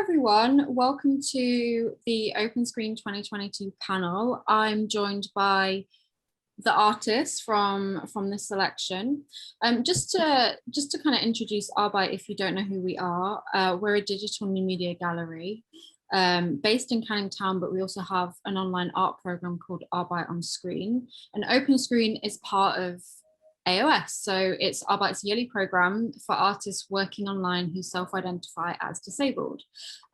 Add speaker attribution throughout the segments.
Speaker 1: everyone, welcome to the Open Screen 2022 panel. I'm joined by the artists from this selection. Just to kind of introduce Arbeit, if you don't know who we are, we're a digital new media gallery based in Canning Town, but we also have an online art program called Arbeit on Screen. And Open Screen is part of AOS. So it's Arbeit's yearly program for artists working online who self-identify as disabled.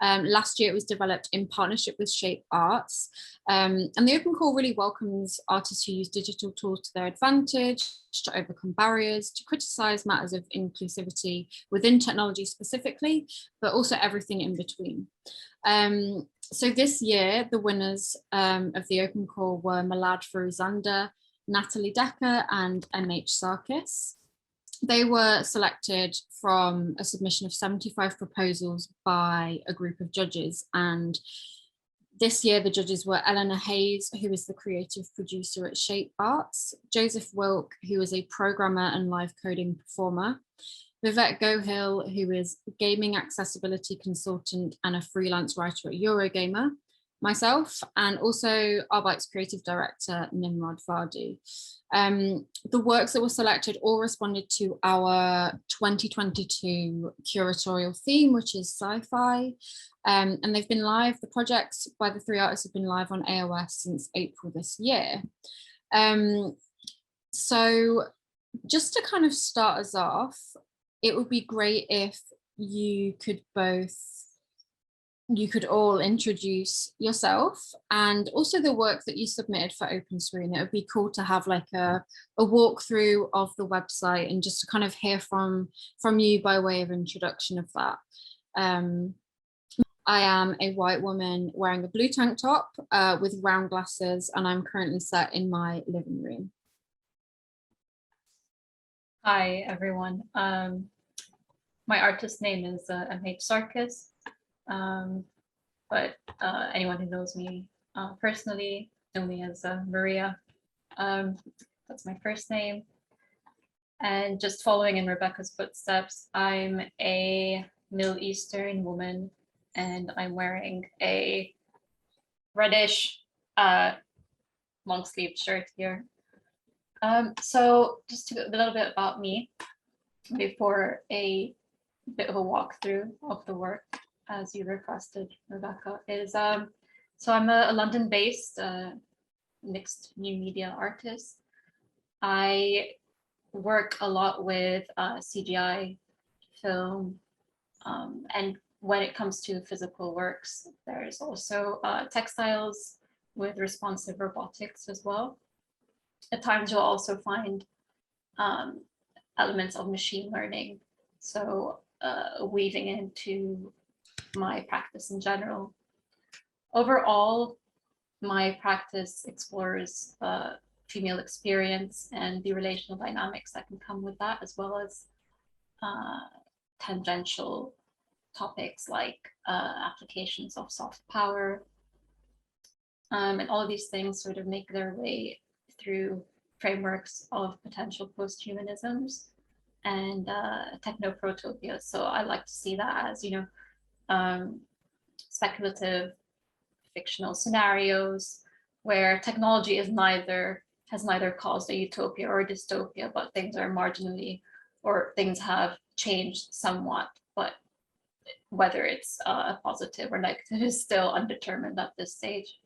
Speaker 1: Last year it was developed in partnership with Shape Arts. And the Open Call really welcomes artists who use digital tools to their advantage, to overcome barriers, to criticize matters of inclusivity within technology specifically, but also everything in between. So this year, the winners of the Open Call were Milad Forouzandeh, Natalee Decker and Sarkis. They were selected from a submission of 75 proposals by a group of judges. And this year, the judges were Eleanor Hayes, who is the creative producer at Shape Arts, Joseph Wilk, who is a programmer and live coding performer, Vivek Gohil, who is a gaming accessibility consultant and a freelance writer at Eurogamer, myself, and also Arbeit's creative director, Nimrod Vardi. The works that were selected all responded to our 2022 curatorial theme, which is sci-fi. And they've been live, the projects by the three artists have been live on AOS since April this year. So just to kind of start us off, it would be great if you could all introduce yourself and also the work that you submitted for Open Screen. It would be cool to have like a walkthrough of the website and just to kind of hear from you by way of introduction of that. I am a white woman wearing a blue tank top with round glasses, and I'm currently sat in my living room.
Speaker 2: Hi, everyone. My artist name is Sarkis. But anyone who knows me personally know me as Maria. That's my first name. And just following in Rebecca's footsteps, I'm a Middle Eastern woman, and I'm wearing a reddish long sleeved shirt here. So just a little bit about me before a bit of a walkthrough of the work, as you requested, Rebecca, is so I'm a London-based mixed new media artist. I work a lot with CGI, film, and when it comes to physical works, there's also textiles with responsive robotics as well. At times you'll also find elements of machine learning, so weaving into my practice in general. Overall, my practice explores female experience and the relational dynamics that can come with that, as well as tangential topics like applications of soft power. And all of these things sort of make their way through frameworks of potential post-humanisms and techno-protopia. So I like to see that as, speculative fictional scenarios where technology has neither caused a utopia or a dystopia, but things are marginally, or things have changed somewhat, but whether it's positive or negative is still undetermined at this stage.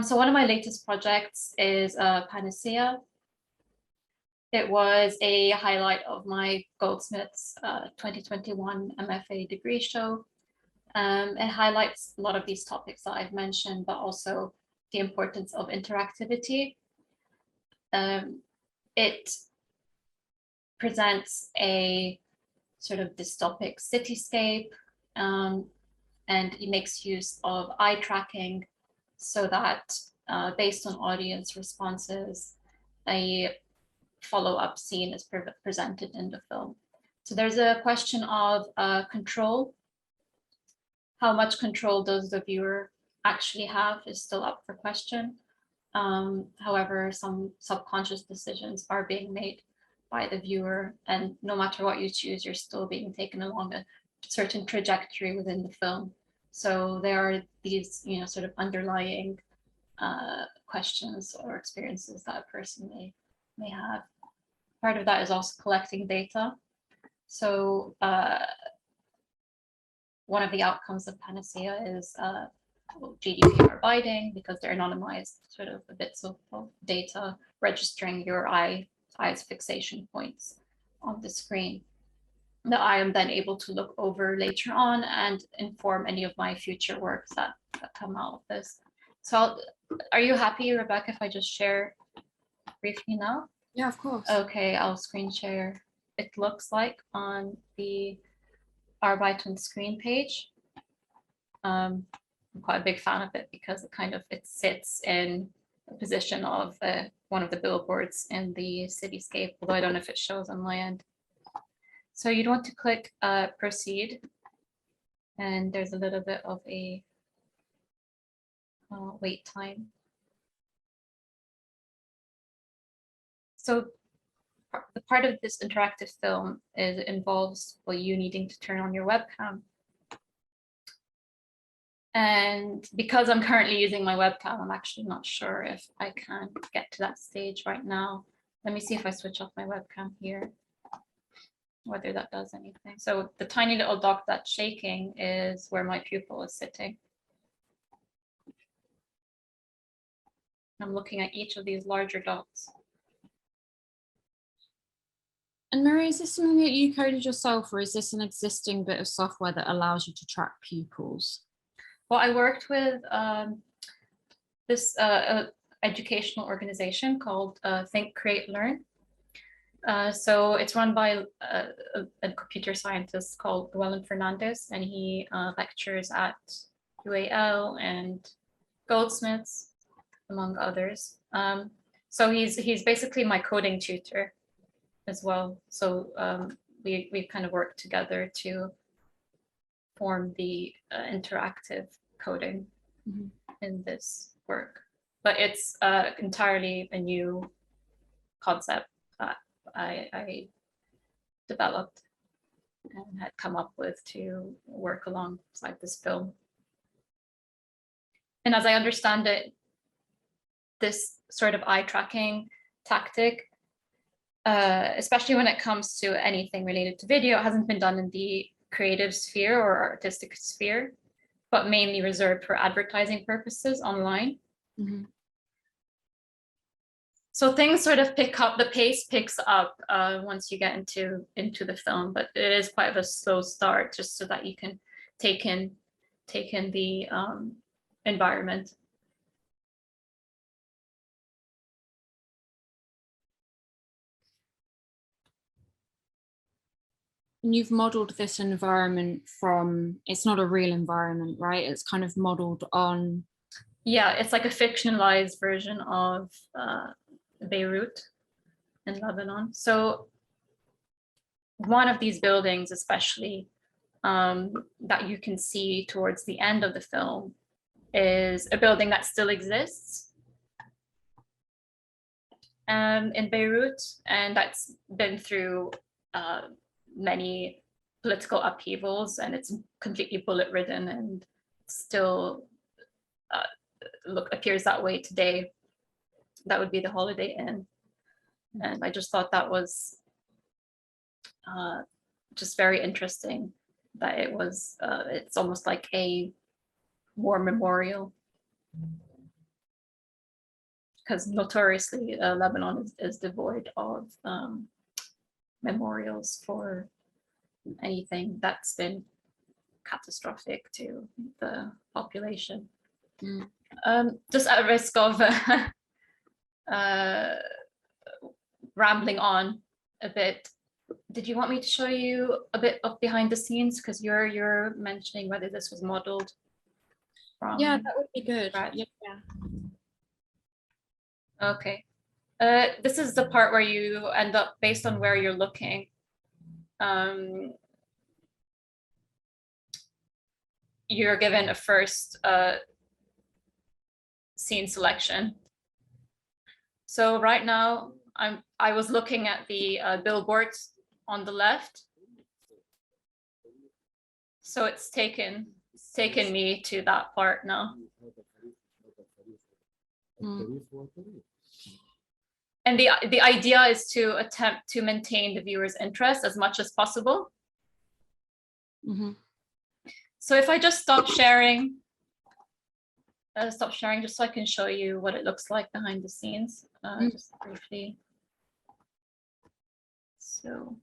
Speaker 2: So one of my latest projects is Panacea. It was a highlight of my Goldsmiths 2021 MFA degree show. It highlights a lot of these topics that I've mentioned, but also the importance of interactivity. It presents a sort of dystopic cityscape, and it makes use of eye tracking so that based on audience responses, a follow-up scene is presented in the film. So there's a question of control. How much control does the viewer actually have is still up for question. However, some subconscious decisions are being made by the viewer, and no matter what you choose, you're still being taken along a certain trajectory within the film. So there are these, sort of underlying questions or experiences that a person may have. Part of that is also collecting data. So one of the outcomes of Panacea is GDPR abiding, because they're anonymized sort of bits of data registering your eyes fixation points on the screen that I am then able to look over later on and inform any of my future works that come out of this. So are you happy, Rebecca, if I just share briefly now?
Speaker 1: Yeah, of course.
Speaker 2: Okay, I'll screen share. It looks like on the Arbeit screen page. I'm quite a big fan of it because it sits in a position of one of the billboards in the cityscape, although I don't know if it shows on my end. So you'd want to click proceed, and there's a little bit of a wait time. So the part of this interactive film involves you needing to turn on your webcam. And because I'm currently using my webcam, I'm actually not sure if I can get to that stage right now. Let me see if I switch off my webcam here, whether that does anything. So the tiny little dot that's shaking is where my pupil is sitting. I'm looking at each of these larger dots.
Speaker 1: And Maria, is this something that you coded yourself, or is this an existing bit of software that allows you to track pupils?
Speaker 2: Well, I worked with this educational organization called Think, Create, Learn. So it's run by a computer scientist called Llewellyn Fernandez, and he lectures at UAL and Goldsmiths, among others. So he's basically my coding tutor as well. So we kind of work together to form the interactive coding in this work. But it's entirely a new concept that I developed and had come up with to work alongside this film. And as I understand it, this sort of eye tracking tactic, especially when it comes to anything related to video, hasn't been done in the creative sphere or artistic sphere, but mainly reserved for advertising purposes online.
Speaker 1: Mm-hmm.
Speaker 2: So things sort of pick up, the pace picks up once you get into the film, but it is quite of a slow start, just so that you can take in the environment.
Speaker 1: And you've modeled this environment from, it's not a real environment, right? It's kind of modeled on.
Speaker 2: Yeah, it's like a fictionalized version of Beirut in Lebanon. So one of these buildings, especially that you can see towards the end of the film, is a building that still exists in Beirut, and that's been through many political upheavals, and it's completely bullet-ridden and still appears that way today. That would be the Holiday Inn. And I just thought that was just very interesting, that it was, it's almost like a war memorial. Because notoriously, Lebanon is devoid of memorials for anything that's been catastrophic to the population. Just at risk of rambling on a bit, did you want me to show you a bit of behind the scenes? Because you're mentioning whether this was modeled from.
Speaker 1: Yeah, that would be good.
Speaker 2: Right.
Speaker 1: Yeah.
Speaker 2: Okay. This is the part where you end up, based on where you're looking, you're given a first scene selection. So right now, I was looking at the billboards on the left, So it's taken me to that part now. And the idea is to attempt to maintain the viewer's interest as much as possible.
Speaker 1: Mm-hmm.
Speaker 2: So if I just stop sharing just so I can show you what it looks like behind the scenes, just briefly. So.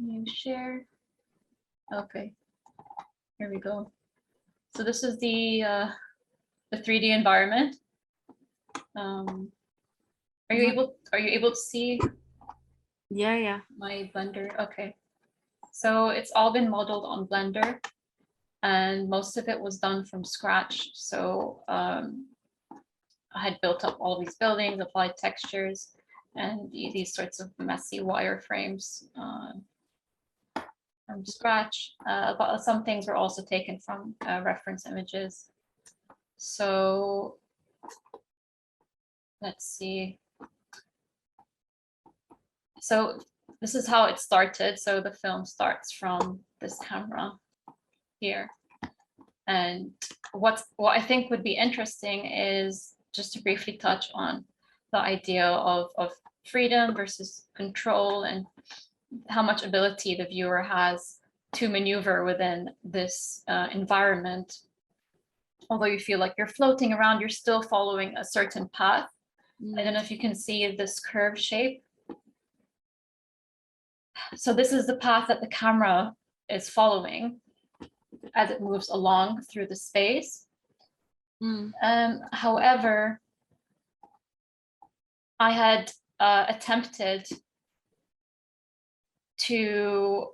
Speaker 2: New share. Okay, here we go. So this is the 3D environment. Are you able to see?
Speaker 1: Yeah.
Speaker 2: My Blender. Okay. So it's all been modeled on Blender, and most of it was done from scratch. So I had built up all these buildings, applied textures, and these sorts of messy wireframes from scratch. But some things were also taken from reference images. So let's see. So this is how it started. So the film starts from this camera here. And what I think would be interesting is just to briefly touch on the idea of freedom versus control, and how much ability the viewer has to maneuver within this environment. Although you feel like you're floating around, you're still following a certain path. I don't know if you can see this curved shape. So this is the path that the camera is following as it moves along through the space. However, I had attempted to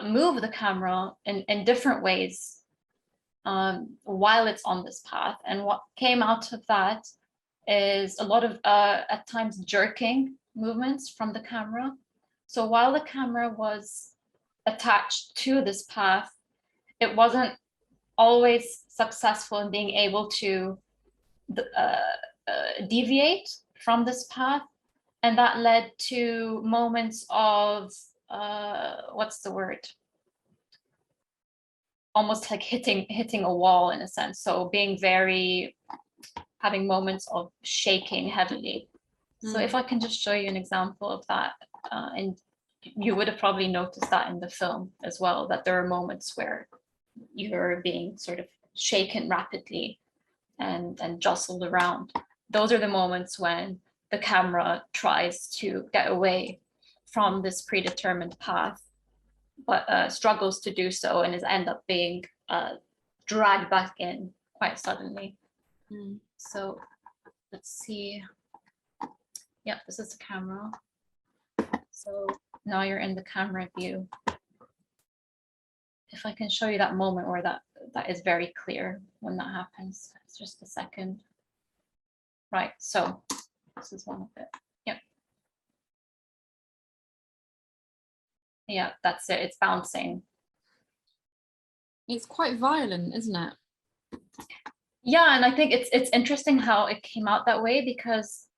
Speaker 2: move the camera in different ways while it's on this path. And what came out of that is a lot of, at times, jerking movements from the camera. So while the camera was attached to this path, it wasn't always successful in being able to deviate from this path. And that led to moments of, what's the word? Almost like hitting a wall in a sense. So having moments of shaking heavily. So if I can just show you an example of that, and you would have probably noticed that in the film as well, that there are moments where you're being sort of shaken rapidly and jostled around. Those are the moments when the camera tries to get away from this predetermined path, but struggles to do so and is end up being dragged back in quite suddenly. So let's see. Yeah, this is the camera. So now you're in the camera view. If I can show you that moment where that is very clear when that happens. It's just a second. Right, so this is one of it. Yep. Yeah, that's it. It's bouncing.
Speaker 1: It's quite violent, isn't it?
Speaker 2: Yeah, and I think it's interesting how it came out that way, because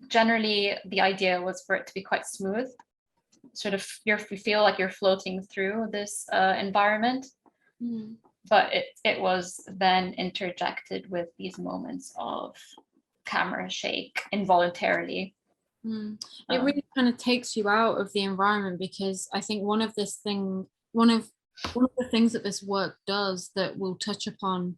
Speaker 2: generally the idea was for it to be quite smooth. Sort of you feel like you're floating through this environment. But it was then interjected with these moments of camera shake involuntarily.
Speaker 1: It really kind of takes you out of the environment, because I think one of the things that this work does that we'll touch upon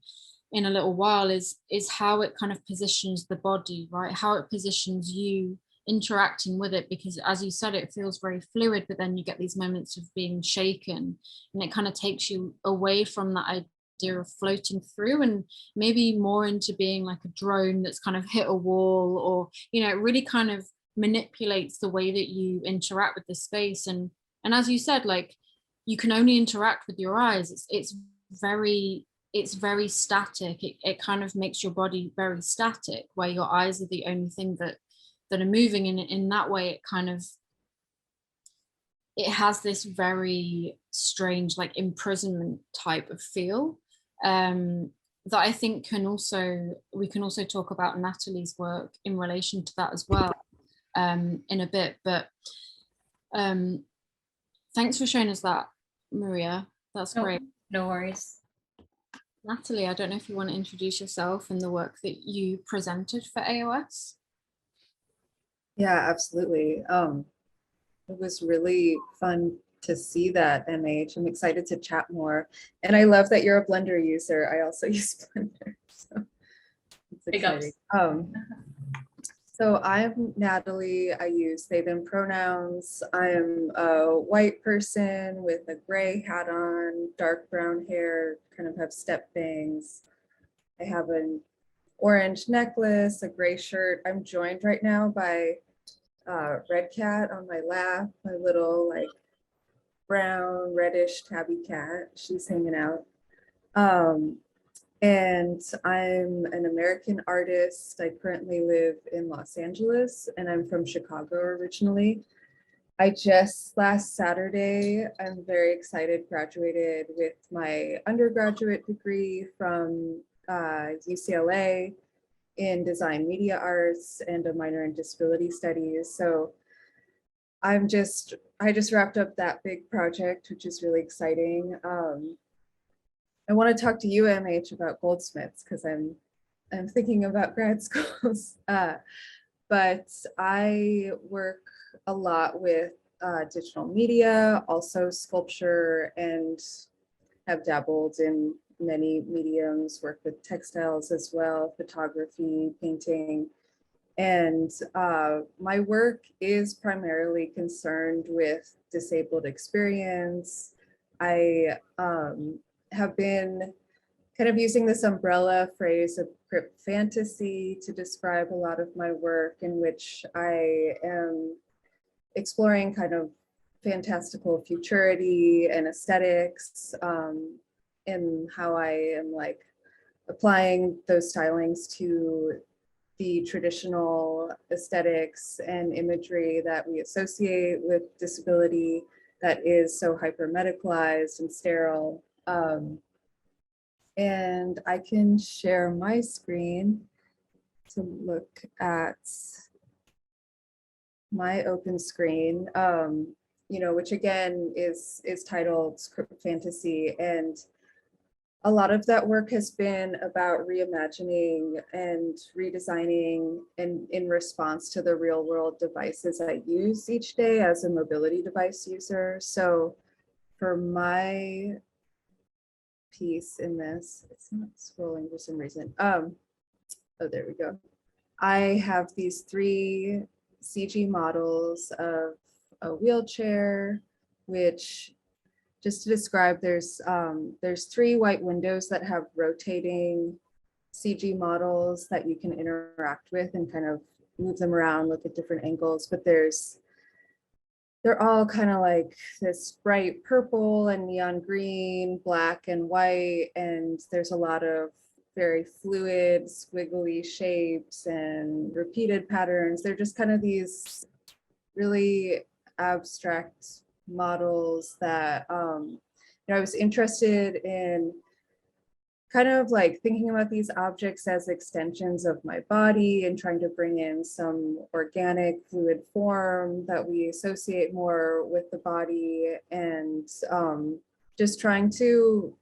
Speaker 1: in a little while is how it kind of positions the body, right? How it positions you interacting with it, because as you said, it feels very fluid, but then you get these moments of being shaken, and it kind of takes you away from that idea of floating through and maybe more into being like a drone that's kind of hit a wall, or it really kind of manipulates the way that you interact with the space. And as you said, like, you can only interact with your eyes. It's very static. It kind of makes your body very static, where your eyes are the only thing that are moving. And in that way, it has this very strange, like, imprisonment type of feel. that I think we can also talk about Natalee's work in relation to that as well in a bit. But thanks for showing us that, Maria. That's great.
Speaker 2: No worries.
Speaker 1: Natalee, I don't know if you want to introduce yourself and the work that you presented for AOS.
Speaker 3: Yeah, absolutely. It was really fun to see that, MH. I'm excited to chat more. And I love that you're a Blender user. I also use Blender, so it's exciting. So I'm Natalee. I use they, them pronouns. I'm a white person with a gray hat on, dark brown hair, kind of have step bangs. I have an orange necklace, a gray shirt. I'm joined right now by Red Cat on my lap, my little like brown, reddish tabby cat. She's hanging out. And I'm an American artist. I currently live in Los Angeles and I'm from Chicago originally. I just last Saturday, I'm very excited, graduated with my undergraduate degree from UCLA in design media arts and a minor in disability studies. So I just wrapped up that big project, which is really exciting. I want to talk to you, MH, about goldsmiths because I'm thinking about grad schools. But I work a lot with digital media, also sculpture, and have dabbled in many mediums, worked with textiles as well, photography, painting. And my work is primarily concerned with disabled experience. I have been kind of using this umbrella phrase of crypt fantasy to describe a lot of my work, in which I am exploring kind of fantastical futurity and aesthetics, and how I am like applying those stylings to the traditional aesthetics and imagery that we associate with disability that is so hyper-medicalized and sterile. And I can share my screen to look at my open screen, which again is titled Script Fantasy. And a lot of that work has been about reimagining and redesigning and in response to the real world devices I use each day as a mobility device user. So for my piece in this, it's not scrolling for some reason. Oh, there we go. I have these 3 CG models of a wheelchair, which, just to describe, there's 3 white windows that have rotating CG models that you can interact with and kind of move them around, look at different angles, but they're all kind of like this bright purple and neon green, black and white, and there's a lot of very fluid, squiggly shapes and repeated patterns. They're just kind of these really abstract models that I was interested in kind of like thinking about these objects as extensions of my body and trying to bring in some organic fluid form that we associate more with the body, and just trying to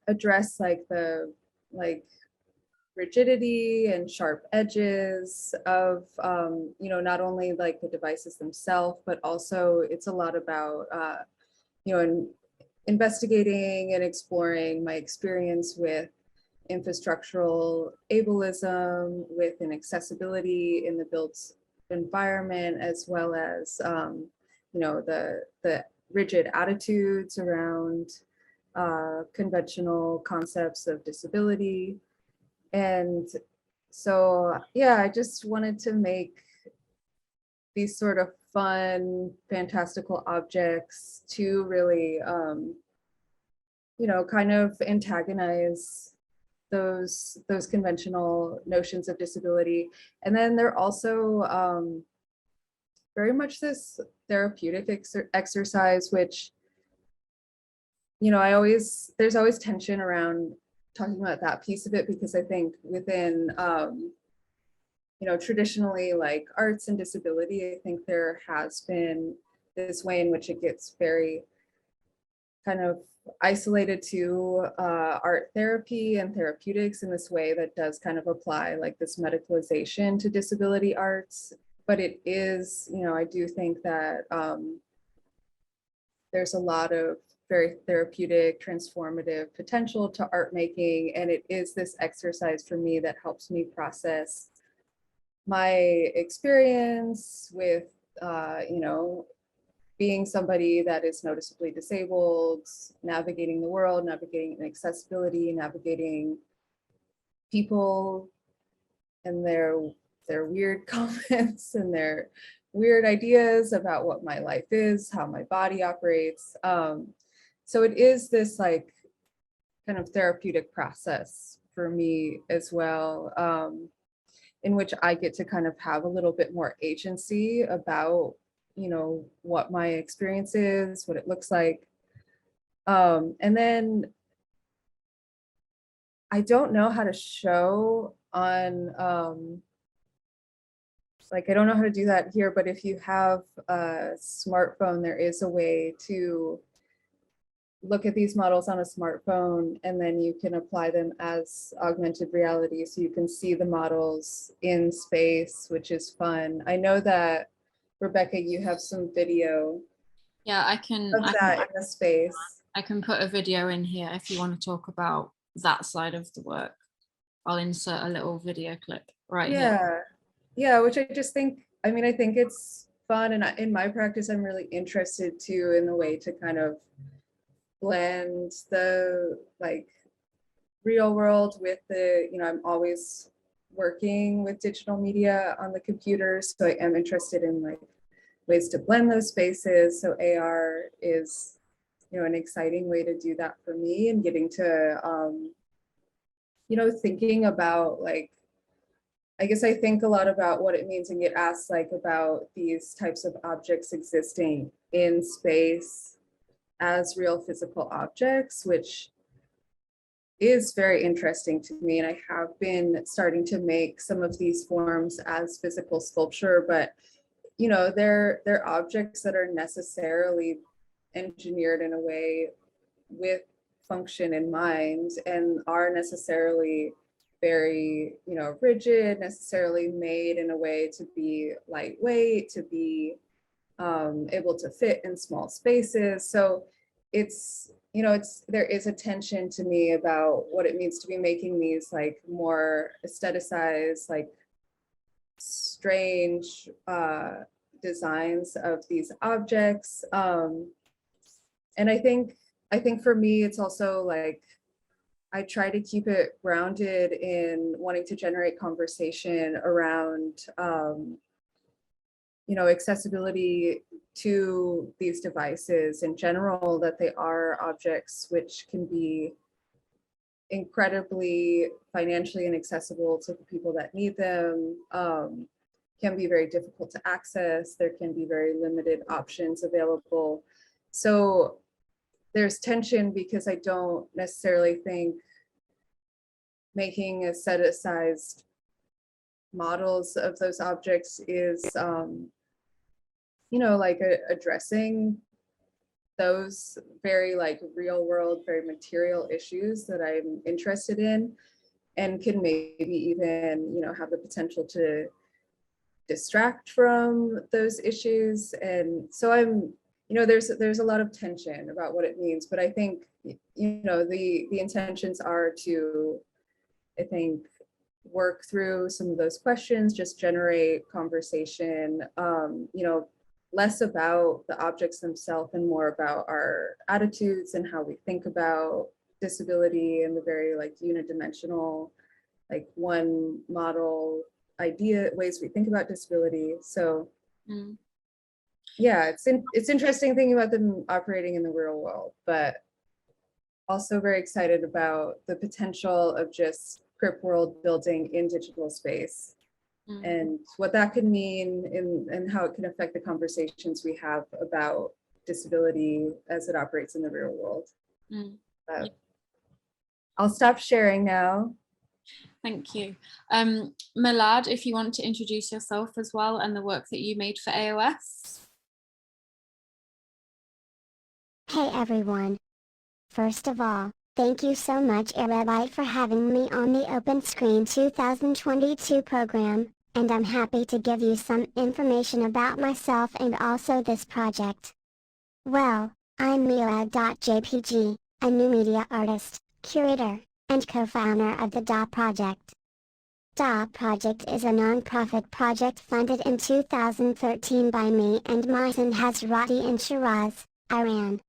Speaker 3: address like the rigidity and sharp edges of not only like the devices themselves, but also it's a lot about investigating and exploring my experience with infrastructural ableism, with inaccessibility in the built environment, as well as the rigid attitudes around conventional concepts of disability. And so, yeah, I just wanted to make these sort of fun, fantastical objects to really, kind of antagonize those conventional notions of disability. And then they're also very much this therapeutic exercise, which, there's always tension around talking about that piece of it, because I think within, you know, traditionally like arts and disability, I think there has been this way in which it gets very kind of isolated to art therapy and therapeutics in this way that does kind of apply like this medicalization to disability arts. But it is, you know, I do think that there's a lot of very therapeutic, transformative potential to art making. And it is this exercise for me that helps me process my experience with, you know, being somebody that is noticeably disabled, navigating the world, navigating inaccessibility, navigating people and their weird comments and their weird ideas about what my life is, how my body operates. So it is this like kind of therapeutic process for me as well, in which I get to kind of have a little bit more agency about, you know, what my experience is, what it looks like. And then I don't know how to show on, like, I don't know how to do that here, but if you have a smartphone, there is a way to look at these models on a smartphone, and then you can apply them as augmented reality. So you can see the models in space, which is fun. I know that, Rebecca, you have some video
Speaker 1: Yeah, I
Speaker 3: of
Speaker 1: can
Speaker 3: that in the space.
Speaker 1: I can put a video in here if you want to talk about that side of the work. I'll insert a little video clip right here.
Speaker 3: Yeah, which I just think, I mean, I think it's fun. And in my practice, I'm really interested too in the way to kind of blend the like real world with the, you know, I'm always working with digital media on the computer. So I am interested in like ways to blend those spaces. So AR is, you know, an exciting way to do that for me, and getting to, you know, thinking about like, I guess I think a lot about what it means and get asked like about these types of objects existing in space as real physical objects, which is very interesting to me. And I have been starting to make some of these forms as physical sculpture, but you know, they're objects that are necessarily engineered in a way with function in mind, and are necessarily very, you know, rigid, necessarily made in a way to be lightweight, to be able to fit in small spaces. So it's, you know, there is a tension to me about what it means to be making these like more aestheticized, like strange designs of these objects. And I think for me, it's also like, I try to keep it grounded in wanting to generate conversation around, you know, accessibility to these devices in general, that they are objects which can be incredibly financially inaccessible to the people that need them, can be very difficult to access. There can be very limited options available. So there's tension, because I don't necessarily think making aestheticized models of those objects is, you know, like addressing those very like real world, very material issues that I'm interested in, and can maybe even, you know, have the potential to distract from those issues. And so I'm, you know, there's a lot of tension about what it means, but I think, you know, the intentions are to, I think, work through some of those questions, just generate conversation, you know, less about the objects themselves and more about our attitudes and how we think about disability and the very like unidimensional, like one model idea, ways we think about disability. So yeah, it's interesting thinking about them operating in the real world, but also very excited about the potential of just crip world building in digital space, and what that could mean and how it can affect the conversations we have about disability as it operates in the real world. I'll stop sharing now.
Speaker 1: Thank you. Milad, if you want to introduce yourself as well and the work that you made for AOS.
Speaker 4: Hey everyone. First of all, thank you so much Arabight for having me on the Open Screen 2022 program, and I'm happy to give you some information about myself and also this project. Well, I'm Milad.jpg, a new media artist, curator, and co-founder of the DA Project. DA Project is a non-profit project funded in 2013 by me and Mohsen Hazrati in Shiraz, Iran,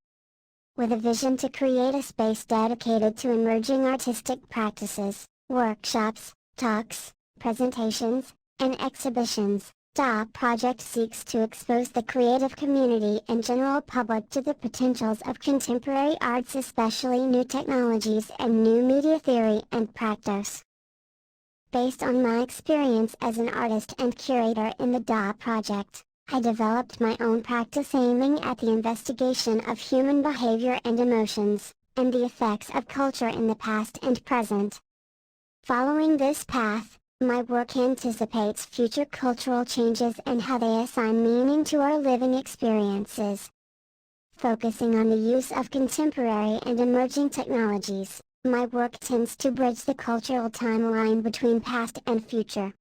Speaker 4: with a vision to create a space dedicated to emerging artistic practices, workshops, talks, presentations, and exhibitions. DA Project seeks to expose the creative community and general public to the potentials of contemporary arts, especially new technologies and new media theory and practice. Based on my experience as an artist and curator in the DA Project, I developed my own practice aiming at the investigation of human behavior and emotions, and the effects of culture in the past and present. Following this path, my work anticipates future cultural changes and how they assign meaning to our living experiences. Focusing on the use of contemporary and emerging technologies, my work tends to bridge the cultural timeline between past and future.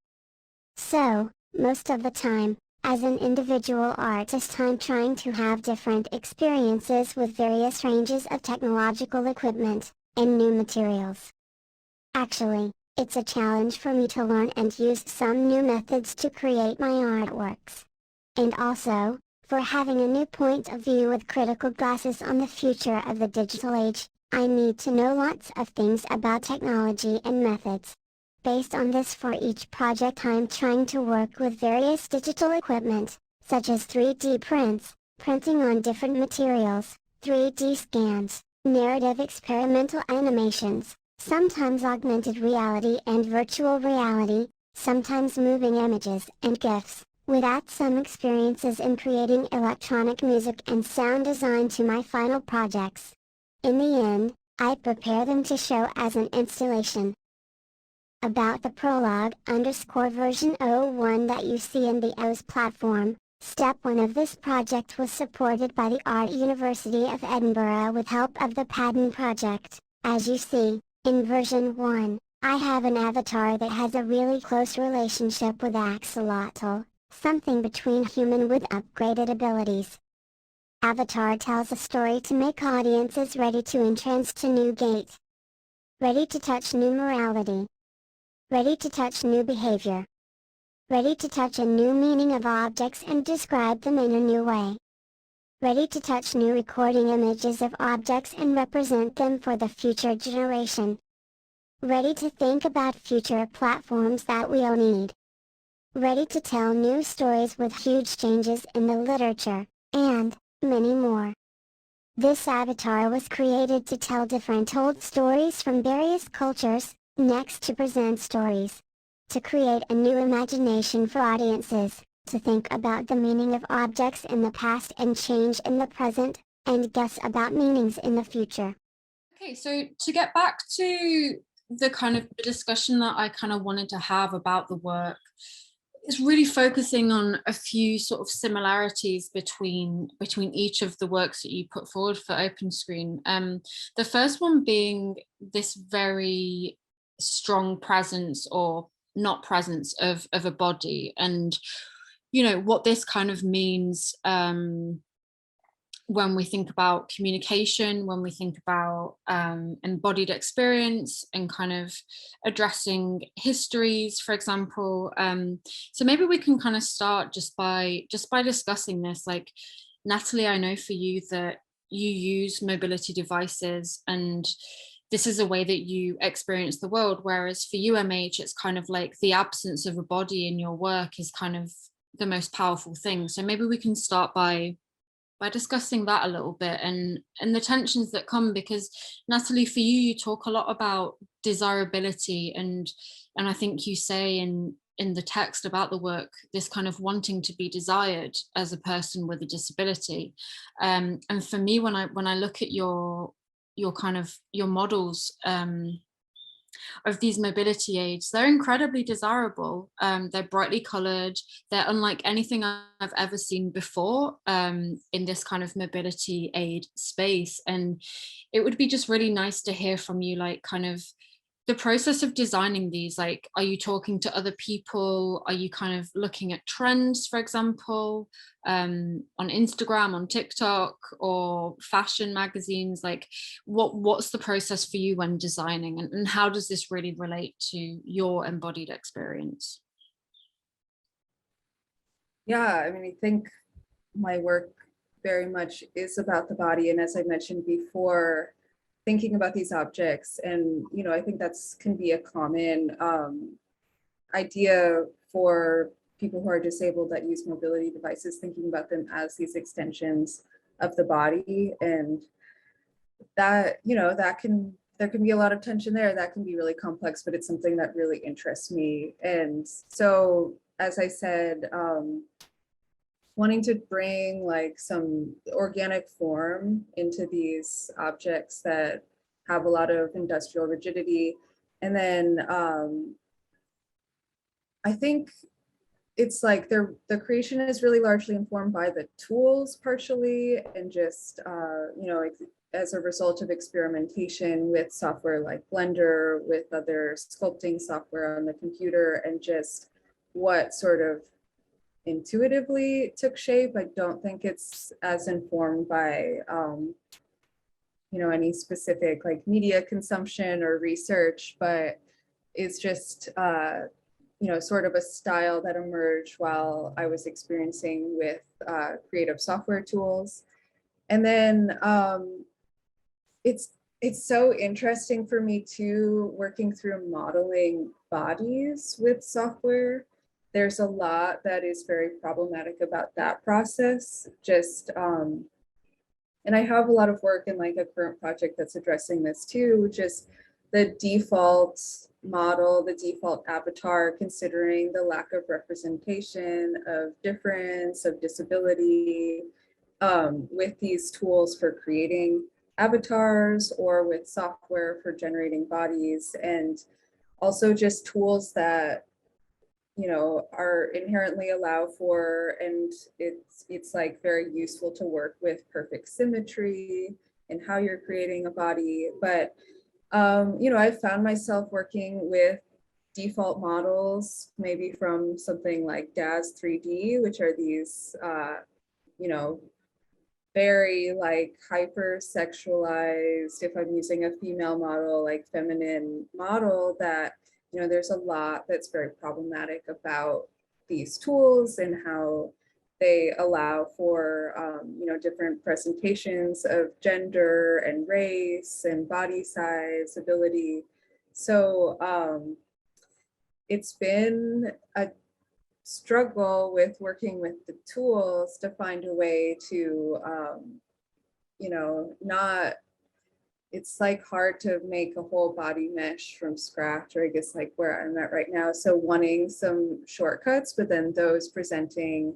Speaker 4: So, most of the time, as an individual artist, I'm trying to have different experiences with various ranges of technological equipment and new materials. Actually, it's a challenge for me to learn and use some new methods to create my artworks. And also, for having a new point of view with critical glasses on the future of the digital age, I need to know lots of things about technology and methods. Based on this, for each project I'm trying to work with various digital equipment, such as 3D prints, printing on different materials, 3D scans, narrative experimental animations, sometimes augmented reality and virtual reality, sometimes moving images and GIFs, without some experiences in creating electronic music and sound design to my final projects. In the end, I prepare them to show as an installation. About the prologue_version 01 that you see in the OS platform, Step 1 of this project was supported by the Art University of Edinburgh with help of the Padden Project. As you see, in version 1, I have an avatar that has a really close relationship with Axolotl, something between human with upgraded abilities. Avatar tells a story to make audiences ready to entrance to new gate. Ready to touch new morality. Ready to touch new behavior. Ready to touch a new meaning of objects and describe them in a new way. Ready to touch new recording images of objects and represent them for the future generation. Ready to think about future platforms that we'll need. Ready to tell new stories with huge changes in the literature, and many more. This avatar was created to tell different old stories from various cultures, next to present stories. To create a new imagination for audiences, to think about the meaning of objects in the past and change in the present, and guess about meanings in the future.
Speaker 1: Okay, so to get back to the kind of discussion that I kind of wanted to have about the work, is really focusing on a few sort of similarities between each of the works that you put forward for Open Screen. The first one being this very strong presence or not presence of a body, and what this kind of means when we think about communication, when we think about embodied experience and kind of addressing histories, for example. So maybe we can kind of start just by discussing this. Like, Natalee, I know for you that you use mobility devices and this is a way that you experience the world, whereas for you, MH, it's kind of like the absence of a body in your work is kind of the most powerful thing. So maybe we can start by discussing that a little bit and the tensions that come, because Natalee, for you talk a lot about desirability, and I think you say in the text about the work, this kind of wanting to be desired as a person with a disability. And for me, when I look at your your models of these mobility aids. They're incredibly desirable. They're brightly colored. They're unlike anything I've ever seen before in this kind of mobility aid space. And it would be just really nice to hear from you, like kind of the process of designing these. Like, are you talking to other people? Are you kind of looking at trends, for example, on Instagram, on TikTok, or fashion magazines? Like, what's the process for you when designing, and how does this really relate to your embodied experience?
Speaker 3: Yeah, I mean, I think my work very much is about the body. And as I mentioned before, thinking about these objects, and I think that's can be a common idea for people who are disabled that use mobility devices, thinking about them as these extensions of the body. And that, there can be a lot of tension there. That can be really complex, but it's something that really interests me. And so, as I said, wanting to bring like some organic form into these objects that have a lot of industrial rigidity. And then I think it's like the creation is really largely informed by the tools partially, and just, as a result of experimentation with software like Blender, with other sculpting software on the computer, and just what sort of intuitively took shape. I don't think it's as informed by any specific like media consumption or research, but it's just sort of a style that emerged while I was experiencing with creative software tools. And then it's so interesting for me too, working through modeling bodies with software. There's a lot that is very problematic about that process. Just, and I have a lot of work in like a current project that's addressing this too, just the default model, the default avatar, considering the lack of representation of difference, of disability, with these tools for creating avatars, or with software for generating bodies, and also just tools that are inherently allow for, and it's like very useful to work with perfect symmetry and how you're creating a body. But I found myself working with default models, maybe from something like DAZ 3D, which are these very like hyper sexualized, if I'm using a female model, like feminine model, that there's a lot that's very problematic about these tools and how they allow for different presentations of gender and race and body size, ability. So it's been a struggle with working with the tools to find a way to not, it's like hard to make a whole body mesh from scratch, or I guess like where I'm at right now. So wanting some shortcuts, but then those presenting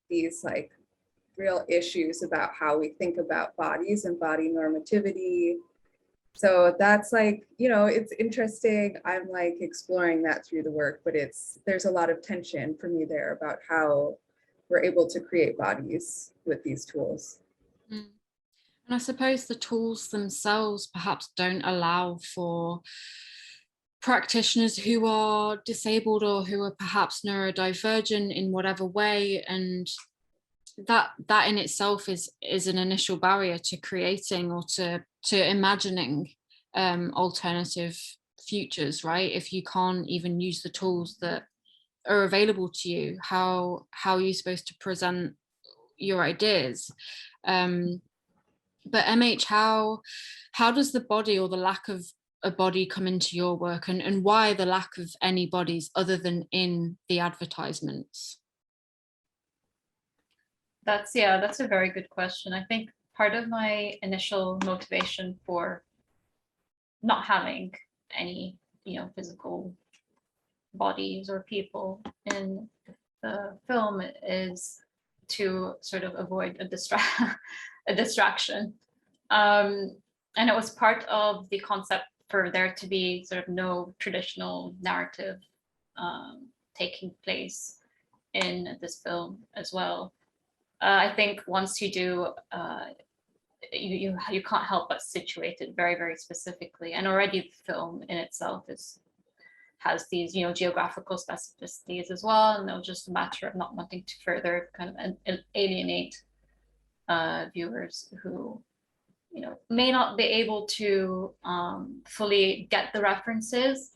Speaker 3: these like real issues about how we think about bodies and body normativity. So that's like, it's interesting. I'm like exploring that through the work, but there's a lot of tension for me there about how we're able to create bodies with these tools.
Speaker 1: Mm. And I suppose the tools themselves perhaps don't allow for practitioners who are disabled or who are perhaps neurodivergent in whatever way, and that in itself is an initial barrier to creating or to imagining alternative futures, right? If you can't even use the tools that are available to you, how are you supposed to present your ideas? But MH, how does the body or the lack of a body come into your work, and why the lack of any bodies other than in the advertisements?
Speaker 2: That's a very good question. I think part of my initial motivation for not having any, physical bodies or people in the film is to sort of avoid a distraction. And it was part of the concept for there to be sort of no traditional narrative taking place in this film as well. I think once you do, you can't help but situate it very, very specifically. And already the film in itself has these, geographical specificities as well. And it was just a matter of not wanting to further kind of alienate viewers who, may not be able to fully get the references.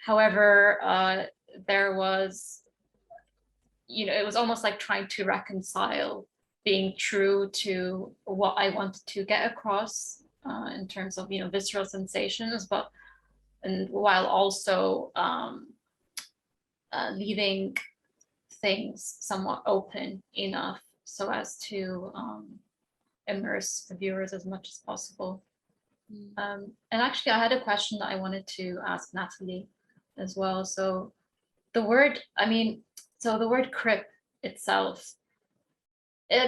Speaker 2: However, there was, it was almost like trying to reconcile being true to what I wanted to get across in terms of, visceral sensations, and while also leaving things somewhat open enough so as to immerse the viewers as much as possible. And actually, I had a question that I wanted to ask Natalee as well. So the word, the word crip itself,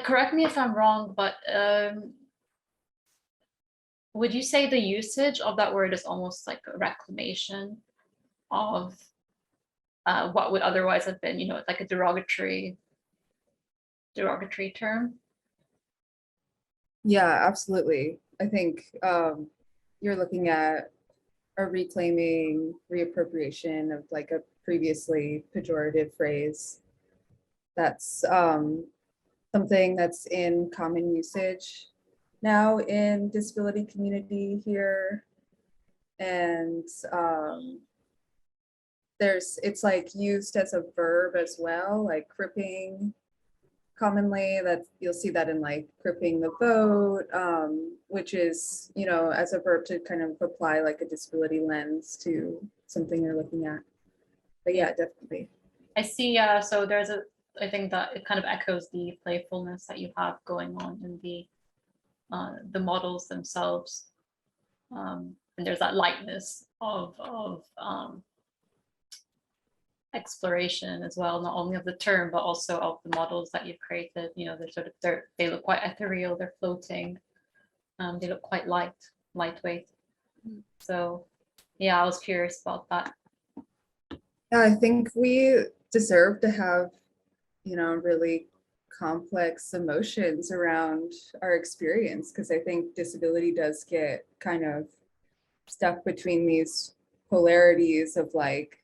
Speaker 2: correct me if I'm wrong, but would you say the usage of that word is almost like a reclamation of what would otherwise have been, like a derogatory term?
Speaker 3: Yeah, absolutely. I think you're looking at a reclaiming, reappropriation of like a previously pejorative phrase. That's something that's in common usage now in disability community here. And it's like used as a verb as well, like cripping. Commonly, that you'll see that in like cripping the boat, which is, as a verb to kind of apply like a disability lens to something you're looking at. But yeah, definitely.
Speaker 2: I see. So I think that it kind of echoes the playfulness that you have going on in the models themselves, and there's that lightness of exploration as well, not only of the term but also of the models that you've created. They look quite ethereal, they're floating, they look quite lightweight. So yeah, I was curious about that.
Speaker 3: Yeah, I think we deserve to have, really complex emotions around our experience, because I think disability does get kind of stuck between these polarities of like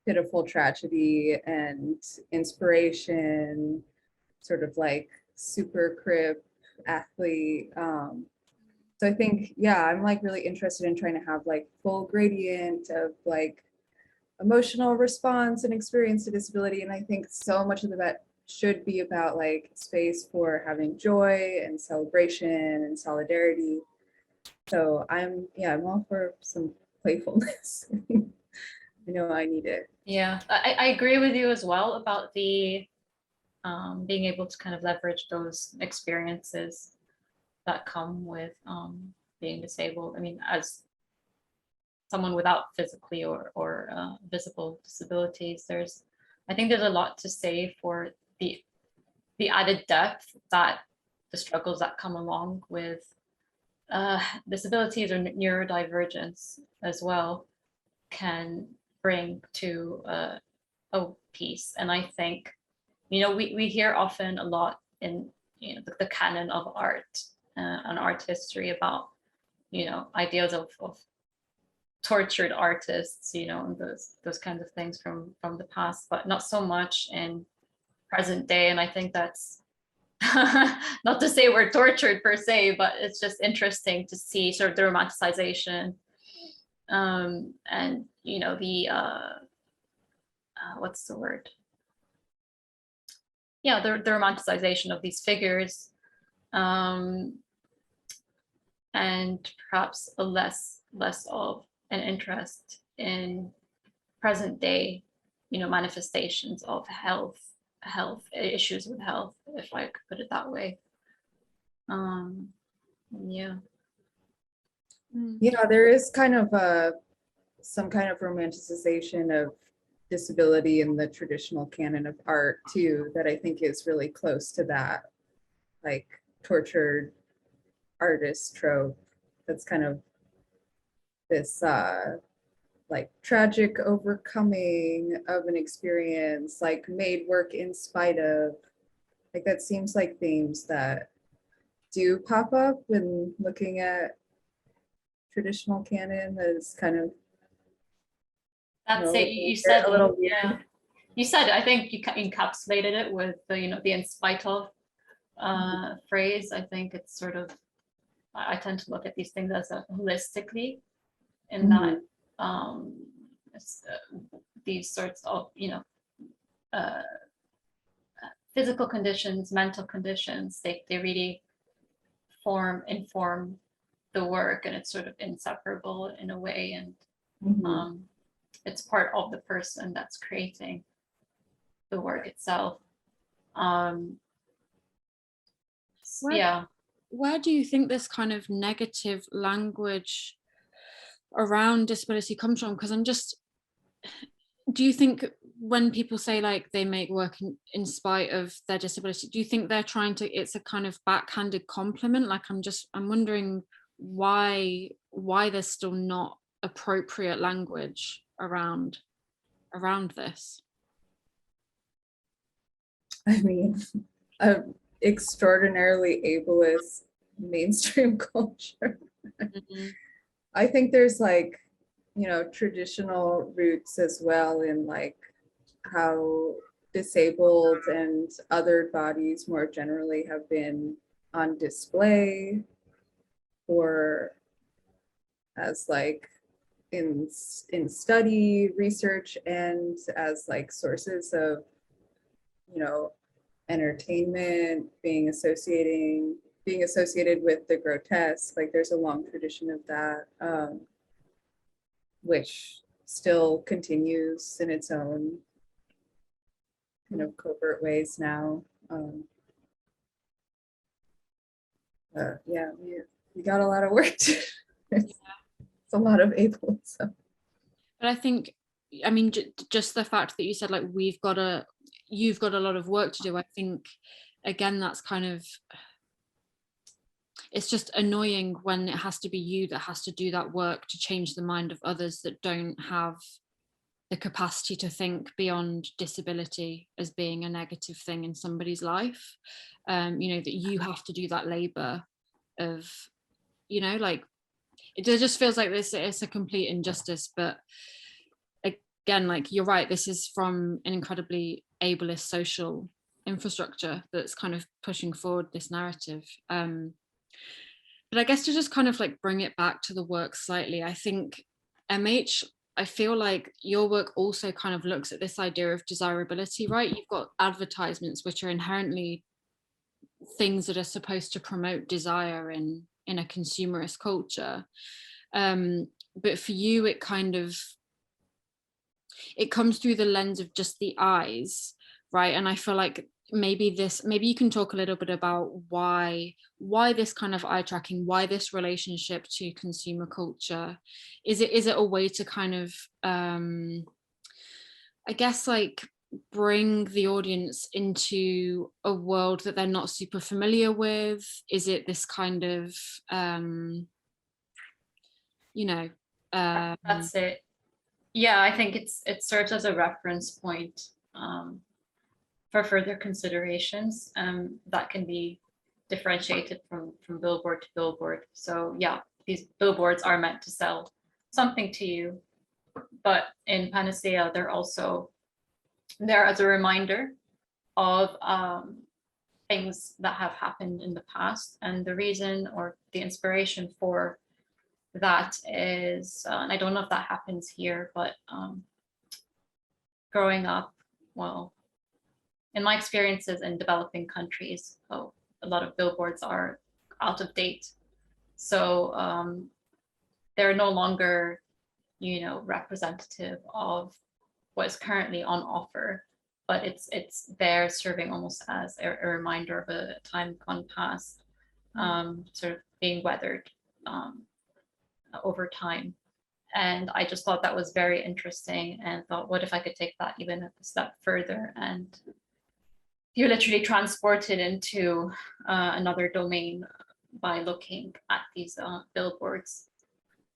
Speaker 3: pitiful tragedy and inspiration, sort of like super crip athlete. So I think, yeah, I'm like really interested in trying to have like full gradient of like emotional response and experience to disability. And I think so much of that should be about like space for having joy and celebration and solidarity. So I'm all for some playfulness. I know I need it.
Speaker 2: Yeah, I agree with you as well about the being able to kind of leverage those experiences that come with being disabled. I mean, as someone without physically or visible disabilities, I think there's a lot to say for the added depth that the struggles that come along with disabilities or neurodivergence as well can bring to a piece. And I think, we hear often a lot in the canon of art and art history about ideas of tortured artists, and those kinds of things from the past, but not so much in present day. And I think that's not to say we're tortured per se, but it's just interesting to see sort of the romanticization and the what's the word? Yeah, the romanticization of these figures, and perhaps a less of an interest in present day, manifestations of health issues with health, if I could put it that way. Yeah.
Speaker 3: Yeah, there is kind of some kind of romanticization of disability in the traditional canon of art too, that I think is really close to that, like tortured artist trope that's kind of this like tragic overcoming of an experience, like made work in spite of, like that seems like themes that do pop up when looking at traditional canon. That is kind of,
Speaker 2: That's
Speaker 3: know,
Speaker 2: it. You said
Speaker 3: a little weird.
Speaker 2: yeah. You said, I think you encapsulated it with the, you know, the in spite of phrase. I think it's sort of, I tend to look at these things as a holistically, in that these sorts of, you know, physical conditions, mental conditions, they really inform the work, and it's sort of inseparable in a way, and it's part of the person that's creating the work itself. Yeah.
Speaker 1: Where do you think this kind of negative language around disability comes from? Because do you think when people say like they make work in spite of their disability, do you think they're trying to, it's a kind of backhanded compliment? Like I'm wondering why there's still not appropriate language around this.
Speaker 3: I mean, extraordinarily ableist mainstream culture. I think there's like, you know, traditional roots as well in like how disabled and othered bodies more generally have been on display, or as like in study, research, and as like sources of, you know, entertainment, being associated with the grotesque. Like there's a long tradition of that, which still continues in its own kind of covert ways now. Yeah, we got a lot of work to do. It's a lot of ableism.
Speaker 1: But I think, I mean, just the fact that you said like you've got a lot of work to do, I think again that's kind of, it's just annoying when it has to be you that has to do that work to change the mind of others that don't have the capacity to think beyond disability as being a negative thing in somebody's life. You know, that you have to do that labor of, you know, like it just feels like this, it's a complete injustice. But again, like you're right, this is from an incredibly ableist social infrastructure that's kind of pushing forward this narrative. But I guess to just kind of like bring it back to the work slightly, I think MH, I feel like your work also kind of looks at this idea of desirability, right? You've got advertisements which are inherently things that are supposed to promote desire in a consumerist culture. But for you, it kind of, it comes through the lens of just the eyes, right? And I feel like maybe you can talk a little bit about why this kind of eye tracking, why this relationship to consumer culture. Is it a way to kind of I guess like bring the audience into a world that they're not super familiar with? Is it this kind of you know
Speaker 2: That's it. Yeah, I think it serves as a reference point for further considerations that can be differentiated from billboard to billboard. So yeah, these billboards are meant to sell something to you, but in Panacea, they're also there as a reminder of things that have happened in the past. And the reason or the inspiration for that is, and I don't know if that happens here, but growing up, well, in my experiences in developing countries, a lot of billboards are out of date. So they're no longer, you know, representative of what is currently on offer, but it's there serving almost as a reminder of a time gone past, sort of being weathered over time. And I just thought that was very interesting, and thought, what if I could take that even a step further, and you're literally transported into another domain by looking at these billboards.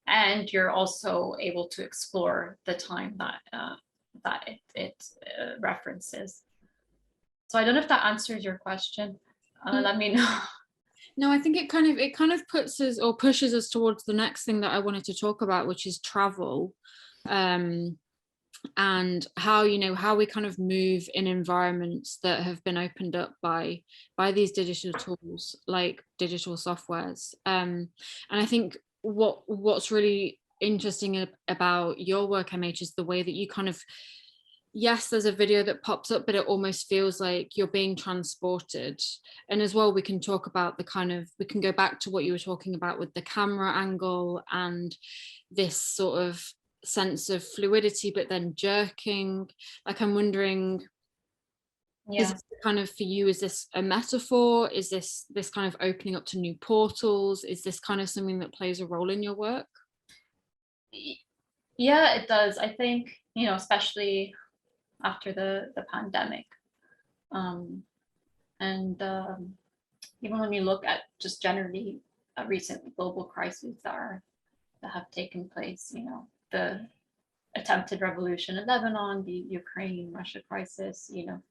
Speaker 2: And you're also able to explore the time that it references. So I don't know if that answers your question. Let me know.
Speaker 1: No, I think it kind of puts us or pushes us towards the next thing that I wanted to talk about, which is travel. And how, you know, how we kind of move in environments that have been opened up by these digital tools, like digital softwares. And I think what's really interesting about your work, MH, is the way that you kind of, yes, there's a video that pops up, but it almost feels like you're being transported. And as well, we can talk about the kind of, we can go back to what you were talking about with the camera angle and this sort of sense of fluidity, but then jerking. Like, I'm wondering, is this kind of, for you, is this a metaphor? Is this kind of opening up to new portals? Is this kind of something that plays a role in your work?
Speaker 2: Yeah, it does. I think, you know, especially after the pandemic. Even when you look at just generally recent global crises that have taken place, you know, the attempted revolution in Lebanon, the Ukraine-Russia crisis, you know,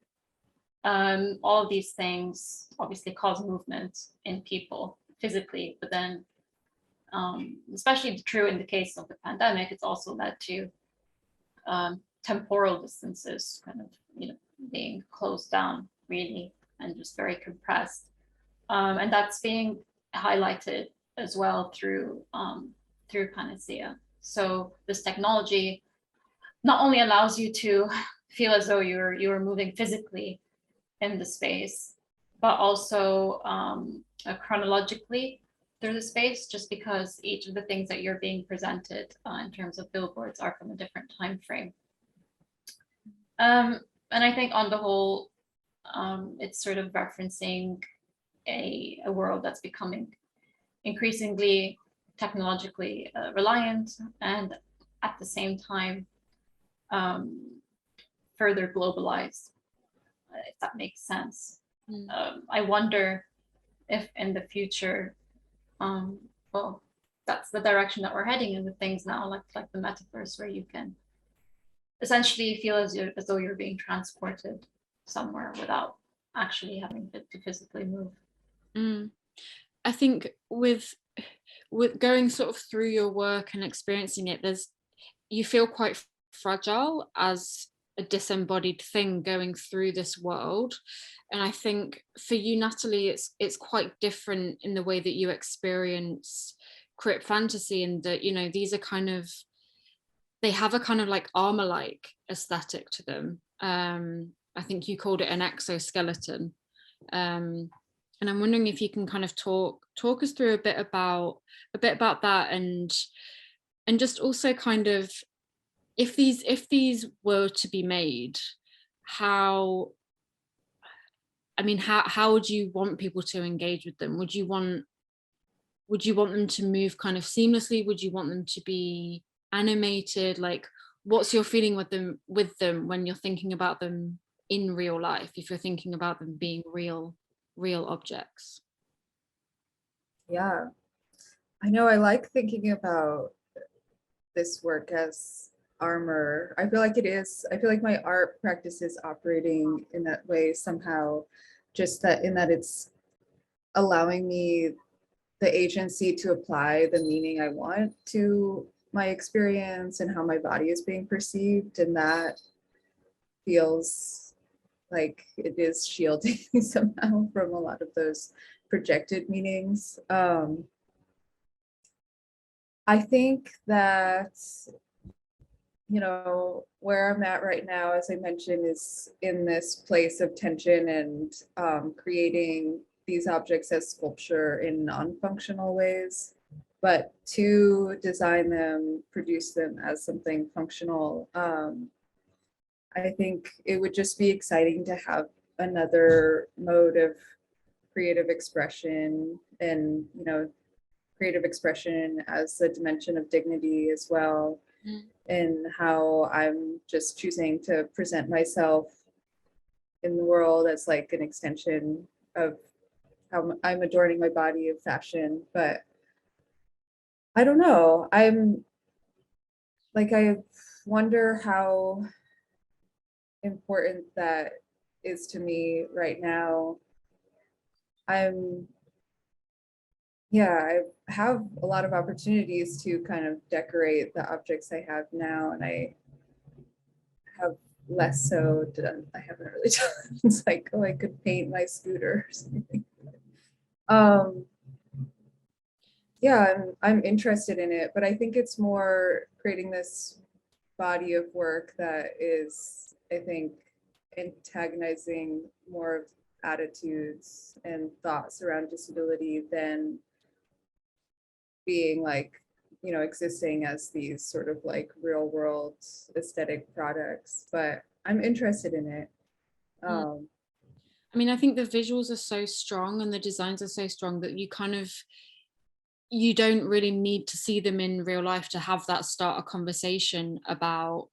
Speaker 2: all of these things obviously cause movement in people physically, but then especially true in the case of the pandemic, it's also led to temporal distances kind of, you know, being closed down really and just very compressed. And that's being highlighted as well through Panacea. So this technology not only allows you to feel as though you're moving physically in the space, but also chronologically through the space, just because each of the things that you're being presented in terms of billboards are from a different time frame. And I think on the whole, it's sort of referencing a world that's becoming increasingly technologically reliant, and at the same time further globalized, if that makes sense. I wonder if in the future, well, that's the direction that we're heading in with things now, like the metaverse, where you can essentially feel as though you're being transported somewhere without actually having to physically move.
Speaker 1: I think with going sort of through your work and experiencing it, you feel quite fragile as a disembodied thing going through this world. And I think for you, Natalee, it's quite different in the way that you experience crypt fantasy, and that, you know, these are kind of, they have a kind of like armor-like aesthetic to them. I think you called it an exoskeleton. And I'm wondering if you can kind of talk us through a bit about that, and just also kind of, if these were to be made, how would you want people to engage with them? Would you want them to move kind of seamlessly? Would you want them to be animated? Like, what's your feeling with them when you're thinking about them in real life, if you're thinking about them being real objects?
Speaker 3: Yeah, I know, I like thinking about this work as armor. I feel like my art practice is operating in that way somehow, just that in that it's allowing me the agency to apply the meaning I want to my experience and how my body is being perceived, and that feels like it is shielding me somehow from a lot of those projected meanings. I think that, you know, where I'm at right now, as I mentioned, is in this place of tension and creating these objects as sculpture in non-functional ways, but to design them, produce them as something functional. I think it would just be exciting to have another mode of creative expression, and, you know, creative expression as a dimension of dignity as well, and how I'm just choosing to present myself in the world as like an extension of how I'm adorning my body of fashion, but I don't know. I'm like, I wonder how important that is to me right now. I have a lot of opportunities to kind of decorate the objects I have now, and I have less so done. I haven't really done. It's like, oh, I could paint my scooter or something. Um, yeah, I'm interested in it, but I think it's more creating this body of work that is, I think, antagonizing more of attitudes and thoughts around disability than being like, you know, existing as these sort of like real world aesthetic products. But I'm interested in it.
Speaker 1: I mean, I think the visuals are so strong and the designs are so strong that you don't really need to see them in real life to have that start a conversation about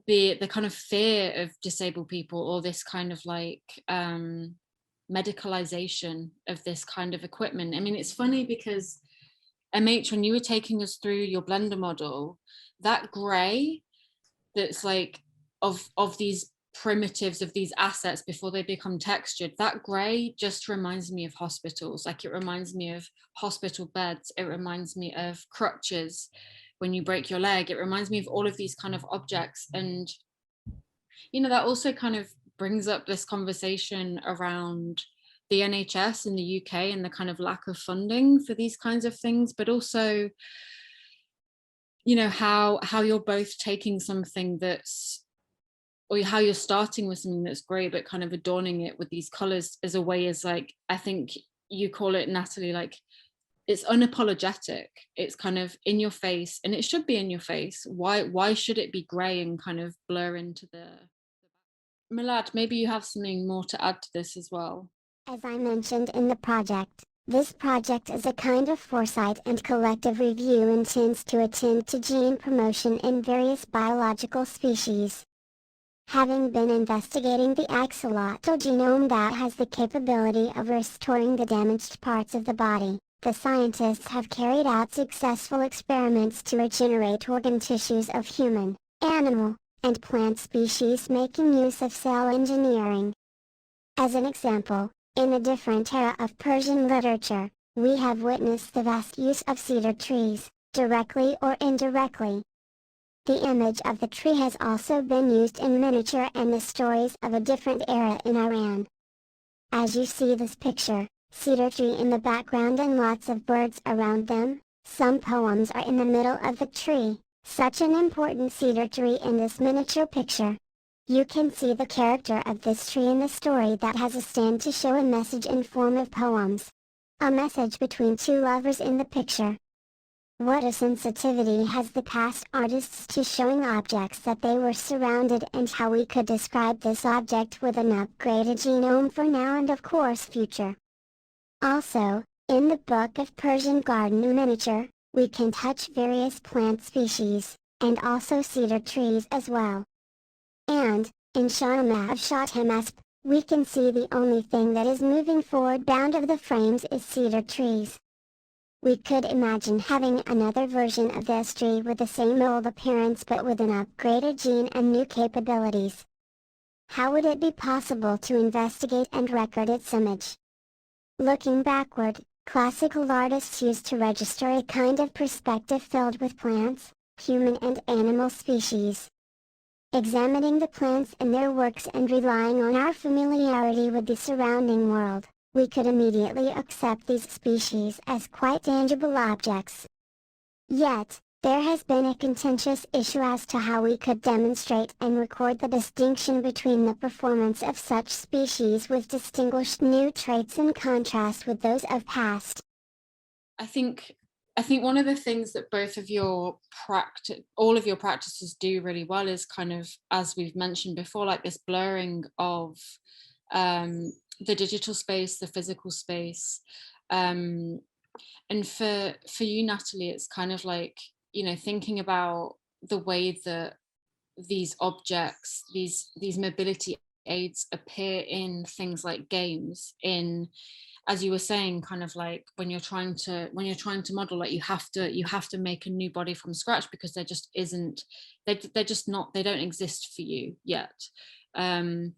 Speaker 1: the kind of fear of disabled people, or this kind of like medicalization of this kind of equipment. I mean, it's funny because MH, when you were taking us through your Blender model, that gray that's like of these primitives, of these assets before they become textured, that gray just reminds me of hospitals. Like, it reminds me of hospital beds, it reminds me of crutches when you break your leg, it reminds me of all of these kind of objects. And you know, that also kind of brings up this conversation around the NHS in the UK and the kind of lack of funding for these kinds of things, but also, you know, how you're both taking something that's, or how you're starting with something that's great, but kind of adorning it with these colors as a way, as like, I think you call it, Natalie, like, it's unapologetic, it's kind of in your face, and it should be in your face. Why should it be gray and kind of blur into the Milad, maybe you have something more to add to this as well.
Speaker 4: As I mentioned in the project, this project is a kind of foresight and collective review intends to attend to gene promotion in various biological species. Having been investigating the axolotl genome that has the capability of restoring the damaged parts of the body, the scientists have carried out successful experiments to regenerate organ tissues of human, animal, and plant species, making use of cell engineering. As an example, in a different era of Persian literature, we have witnessed the vast use of cedar trees, directly or indirectly. The image of the tree has also been used in miniature and the stories of a different era in Iran. As you see this picture, cedar tree in the background and lots of birds around them, some poems are in the middle of the tree, such an important cedar tree in this miniature picture. You can see the character of this tree in the story that has a stand to show a message in form of poems. A message between two lovers in the picture. What a sensitivity has the past artists to showing objects that they were surrounded, and how we could describe this object with an upgraded genome for now and of course future. Also, in the Book of Persian Garden miniature, we can touch various plant species, and also cedar trees as well. And, in Shahnameh of Shahtamasp, we can see the only thing that is moving forward bound of the frames is cedar trees. We could imagine having another version of this tree with the same old appearance but with an upgraded gene and new capabilities. How would it be possible to investigate and record its image? Looking backward, classical artists used to register a kind of perspective filled with plants, human and animal species. Examining the plants in their works and relying on our familiarity with the surrounding world, we could immediately accept these species as quite tangible objects. Yet, there has been a contentious issue as to how we could demonstrate and record the distinction between the performance of such species with distinguished new traits in contrast with those of past.
Speaker 1: I think one of the things that all of your practices do really well is kind of, as we've mentioned before, like this blurring of the digital space, the physical space. And for you, Natalie, it's kind of like, you know, thinking about the way that these objects, these mobility aids appear in things like games, in, as you were saying, kind of like when you're trying to model, like you have to make a new body from scratch, because there just isn't, they're just not, they don't exist for you yet. And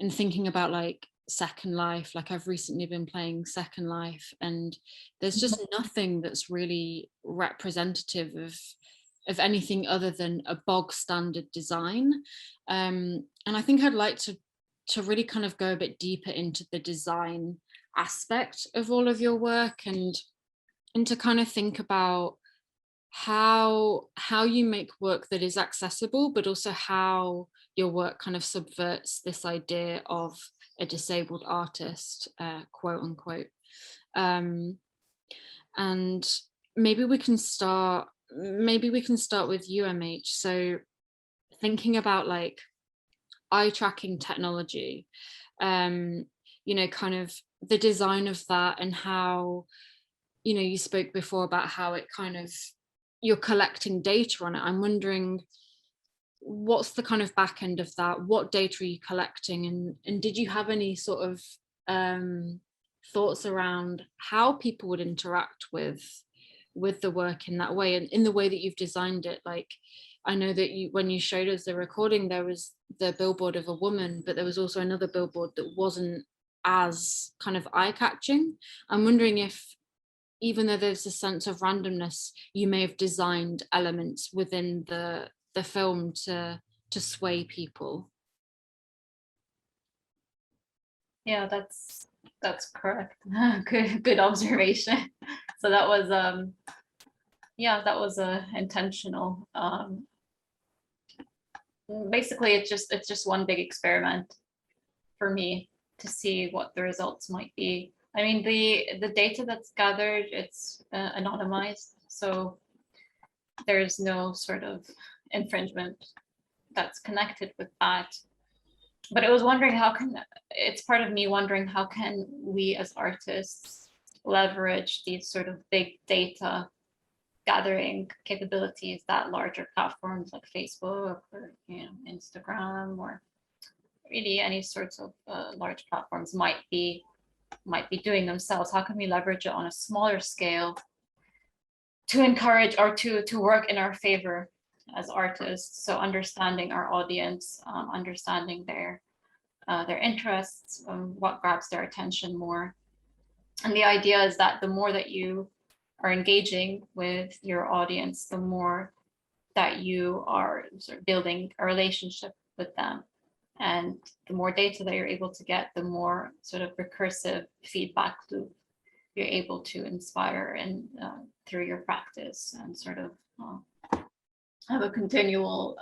Speaker 1: thinking about like Second Life, like I've recently been playing Second Life, and there's just nothing that's really representative of anything other than a bog standard design. And I think I'd like to really kind of go a bit deeper into the design aspect of all of your work, and to kind of think about how you make work that is accessible, but also how your work kind of subverts this idea of a disabled artist, quote unquote. And maybe we can start with you, MH. So thinking about like eye tracking technology, you know, kind of the design of that, and how, you know, you spoke before about how it kind of, you're collecting data on it. I'm wondering, what's the kind of back end of that? What data are you collecting? And did you have any sort of thoughts around how people would interact with the work in that way, and in the way that you've designed it? Like, I know that you, when you showed us the recording, there was the billboard of a woman, but there was also another billboard that wasn't as kind of eye-catching. I'm wondering if, even though there's a sense of randomness, you may have designed elements within the film to sway people.
Speaker 2: Yeah, that's correct. Good observation. So that was yeah, that was intentional. Basically it's just one big experiment for me to see what the results might be. I mean, the data that's gathered, it's anonymized, so there's no sort of infringement that's connected with that. But I was wondering, it's part of me wondering, how can we as artists leverage these sort of big data gathering capabilities that larger platforms like Facebook or, you know, Instagram, or really any sorts of large platforms might be doing themselves. How can we leverage it on a smaller scale to encourage, or to work in our favor as artists? So understanding our audience, understanding their interests, what grabs their attention more. And the idea is that the more that you are engaging with your audience, the more that you are sort of building a relationship with them. And the more data that you're able to get, the more sort of recursive feedback loop you're able to inspire and through your practice, and sort of have a continual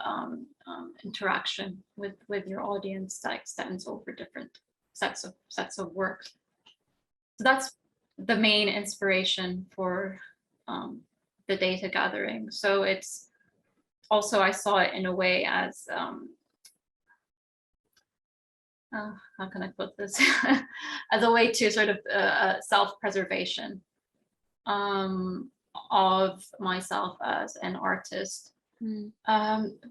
Speaker 2: interaction with your audience that extends over different sets of work. So that's the main inspiration for the data gathering. So it's also, I saw it in a way as how can I put this? As a way to sort of self-preservation of myself as an artist.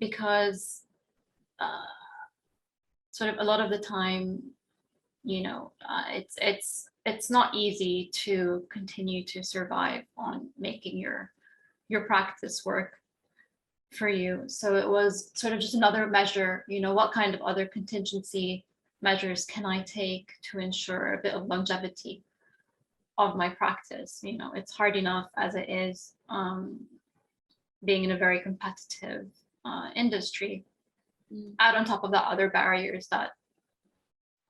Speaker 2: Because sort of a lot of the time, you know, it's not easy to continue to survive on making your practice work for you. So it was sort of just another measure, you know, what kind of other contingency measures can I take to ensure a bit of longevity of my practice? You know, it's hard enough as it is, being in a very competitive industry. Add on top of that other barriers that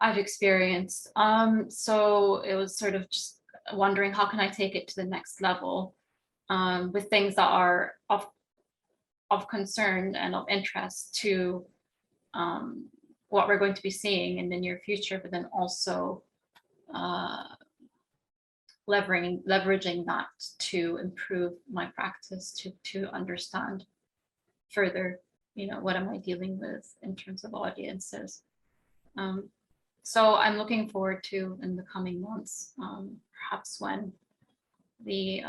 Speaker 2: I've experienced. So it was sort of just wondering, how can I take it to the next level with things that are of concern and of interest to what we're going to be seeing in the near future, but then also leveraging that to improve my practice, to understand further, you know, what am I dealing with in terms of audiences. So I'm looking forward to, in the coming months, perhaps when the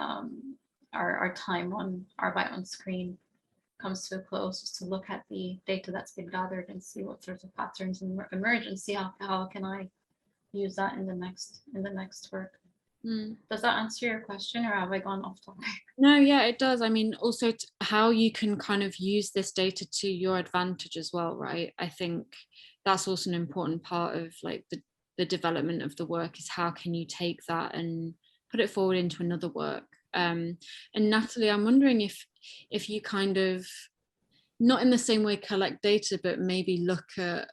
Speaker 2: our time on Arbeit on Screen comes to a close, just to look at the data that's been gathered and see what sorts of patterns emerge, and see how can I use that in the next work. Does that answer your question, or have I gone off topic?
Speaker 1: No, yeah, it does. I mean, also how you can kind of use this data to your advantage as well, right? I think that's also an important part of like the development of the work, is how can you take that and put it forward into another work. And Natalee, I'm wondering if you kind of, not in the same way collect data, but maybe look at,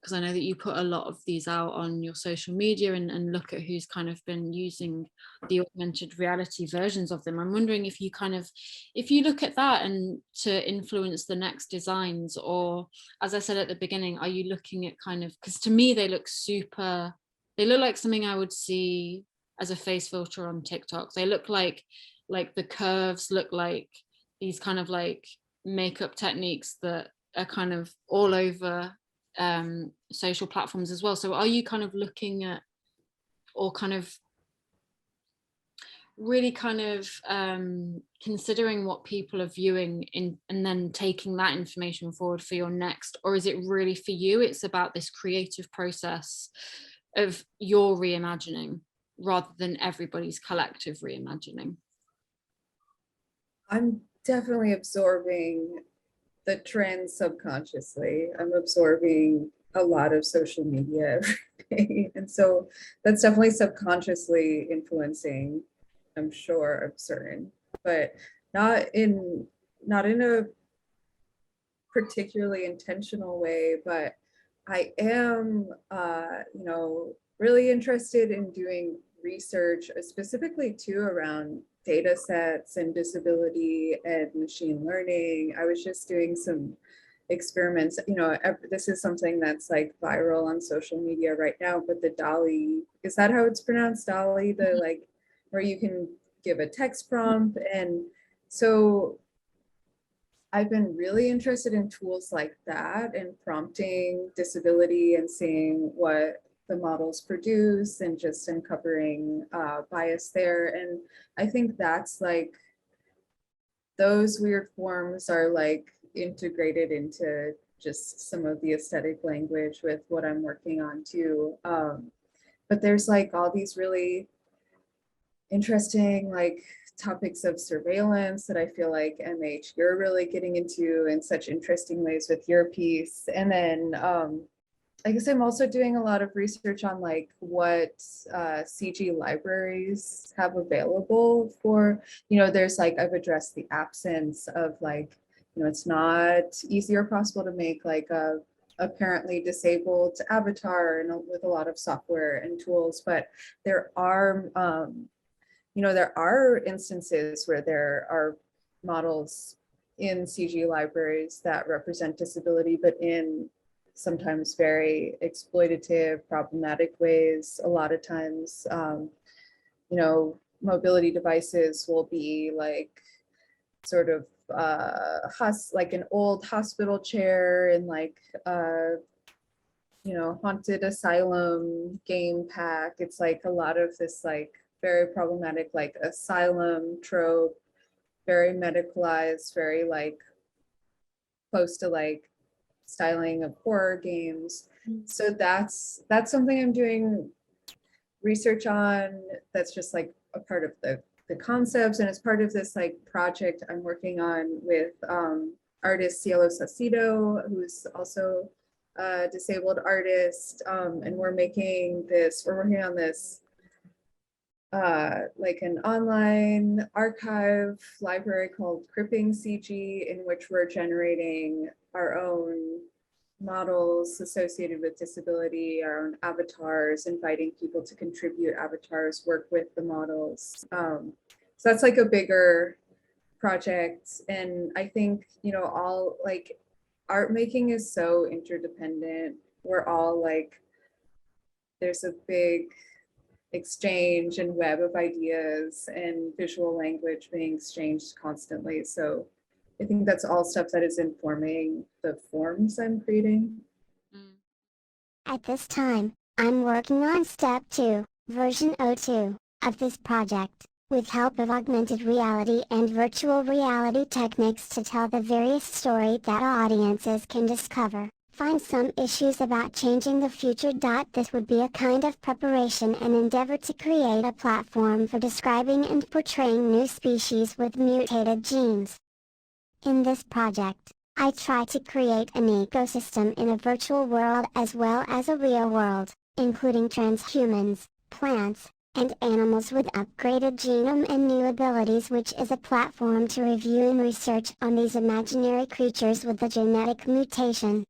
Speaker 1: because I know that you put a lot of these out on your social media and look at who's kind of been using the augmented reality versions of them. I'm wondering if you look at that and to influence the next designs, or as I said at the beginning, are you looking at kind of, because to me they look like something I would see as a face filter on TikTok. They look like the curves look like these kind of like makeup techniques that are kind of all over social platforms as well. So are you kind of looking at, or kind of really kind of considering what people are viewing and then taking that information forward for your next, or is it really for you it's about this creative process of your reimagining rather than everybody's collective reimagining?
Speaker 3: I'm definitely absorbing the trends subconsciously. I'm absorbing a lot of social media every day. And so that's definitely subconsciously influencing, I'm sure, I'm certain, but not in a particularly intentional way. But I am, really interested in doing research, specifically too around data sets and disability and machine learning. I was just doing some experiments, this is something that's like viral on social media right now, but the DALL-E, is that how it's pronounced? DALL-E, the like, where you can give a text prompt. And so I've been really interested in tools like that and prompting disability and seeing what the models produce and just uncovering bias there. And I think that's like, those weird forms are like integrated into just some of the aesthetic language with what I'm working on too. But there's like all these really interesting like topics of surveillance that I feel like MH, you're really getting into in such interesting ways with your piece. And then I guess I'm also doing a lot of research on like what CG libraries have available for, there's like, I've addressed the absence of like, it's not easy or possible to make like a apparently disabled avatar and with a lot of software and tools, but there are, there are instances where there are models in CG libraries that represent disability, but in sometimes very exploitative, problematic ways. A lot of times, mobility devices will be like sort of like an old hospital chair and like haunted asylum game pack. It's like a lot of this like very problematic like asylum trope, very medicalized, very like close to like styling of horror games. So that's something I'm doing research on. That's just like a part of the concepts, and it's part of this like project I'm working on with artist Cielo Sacido, who's also a disabled artist, and we're working on this like an online archive library called Cripping CG, in which we're generating our own models associated with disability, our own avatars, inviting people to contribute avatars, work with the models. So that's like a bigger project. And I think, all like art making is so interdependent. We're all like, there's a big exchange and web of ideas and visual language being exchanged constantly. So I think that's all stuff that is informing the forms I'm creating.
Speaker 4: At this time, I'm working on step 2, version 02 of this project. with help of augmented reality and virtual reality techniques to tell the various story that audiences can discover. Find some issues about changing the future. This would be a kind of preparation and endeavor to create a platform for describing and portraying new species with mutated genes. In this project, I try to create an ecosystem in a virtual world as well as a real world, including transhumans, plants, and animals with upgraded genome and new abilities, which is a platform to review and research on these imaginary creatures with a genetic mutation.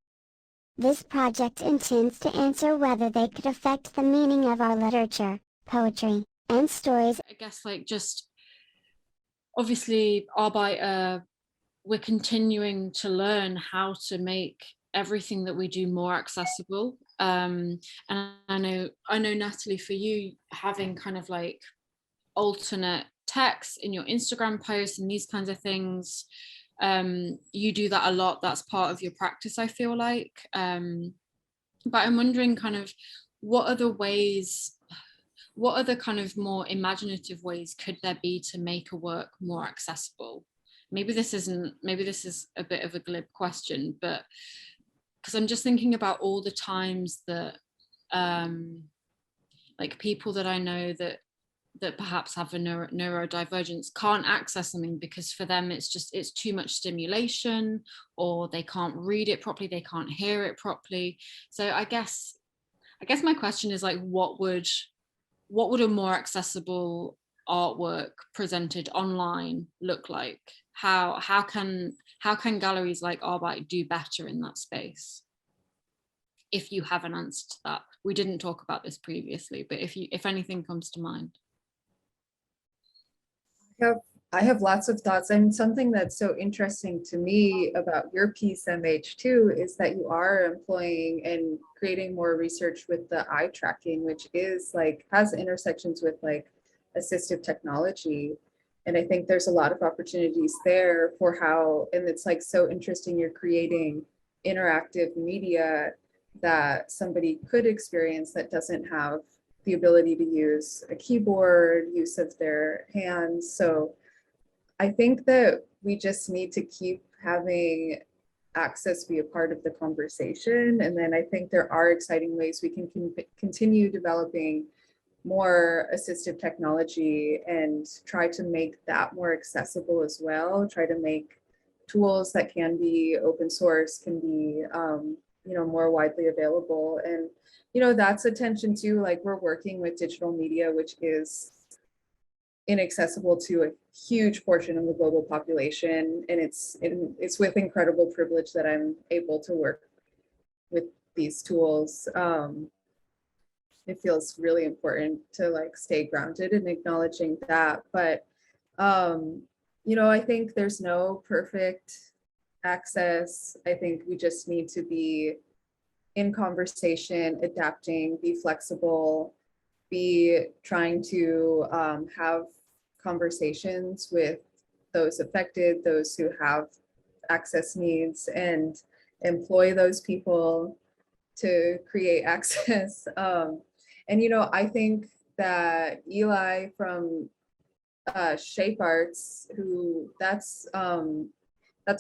Speaker 4: This project intends to answer whether they could affect the meaning of our literature, poetry, and stories.
Speaker 1: I guess like just obviously we're continuing to learn how to make everything that we do more accessible. And I know Natalee, for you, having kind of like alternate text in your Instagram posts and these kinds of things, you do that a lot. That's part of your practice, I feel like. But I'm wondering kind of what other kind of more imaginative ways could there be to make a work more accessible? Maybe this is a bit of a glib question, but because I'm just thinking about all the times that like people that I know that perhaps have a neurodivergence can't access something because for them it's too much stimulation, or they can't read it properly, they can't hear it properly. So I guess my question is like, what would a more accessible artwork presented online look like? How can galleries like Arbeit do better in that space? If you have an answer to that. We didn't talk about this previously, but if anything comes to mind.
Speaker 3: I have lots of thoughts, and something that's so interesting to me about your piece, MH2, is that you are employing and creating more research with the eye tracking, which is like has intersections with like assistive technology. And I think there's a lot of opportunities there for how, and it's like so interesting, you're creating interactive media that somebody could experience that doesn't have the ability to use a keyboard, use of their hands. So I think that we just need to keep having access be a part of the conversation. And then I think there are exciting ways we can continue developing more assistive technology and try to make that more accessible as well. Try to make tools that can be open source, can be more widely available. And that's attention to, like, we're working with digital media, which is inaccessible to a huge portion of the global population, and it's with incredible privilege that I'm able to work with these tools. It feels really important to like stay grounded in acknowledging that, but I think there's no perfect access. I think we just need to be in conversation, adapting, be flexible, be trying to have conversations with those affected, those who have access needs, and employ those people to create access. I think that Eli from Shape Arts, that's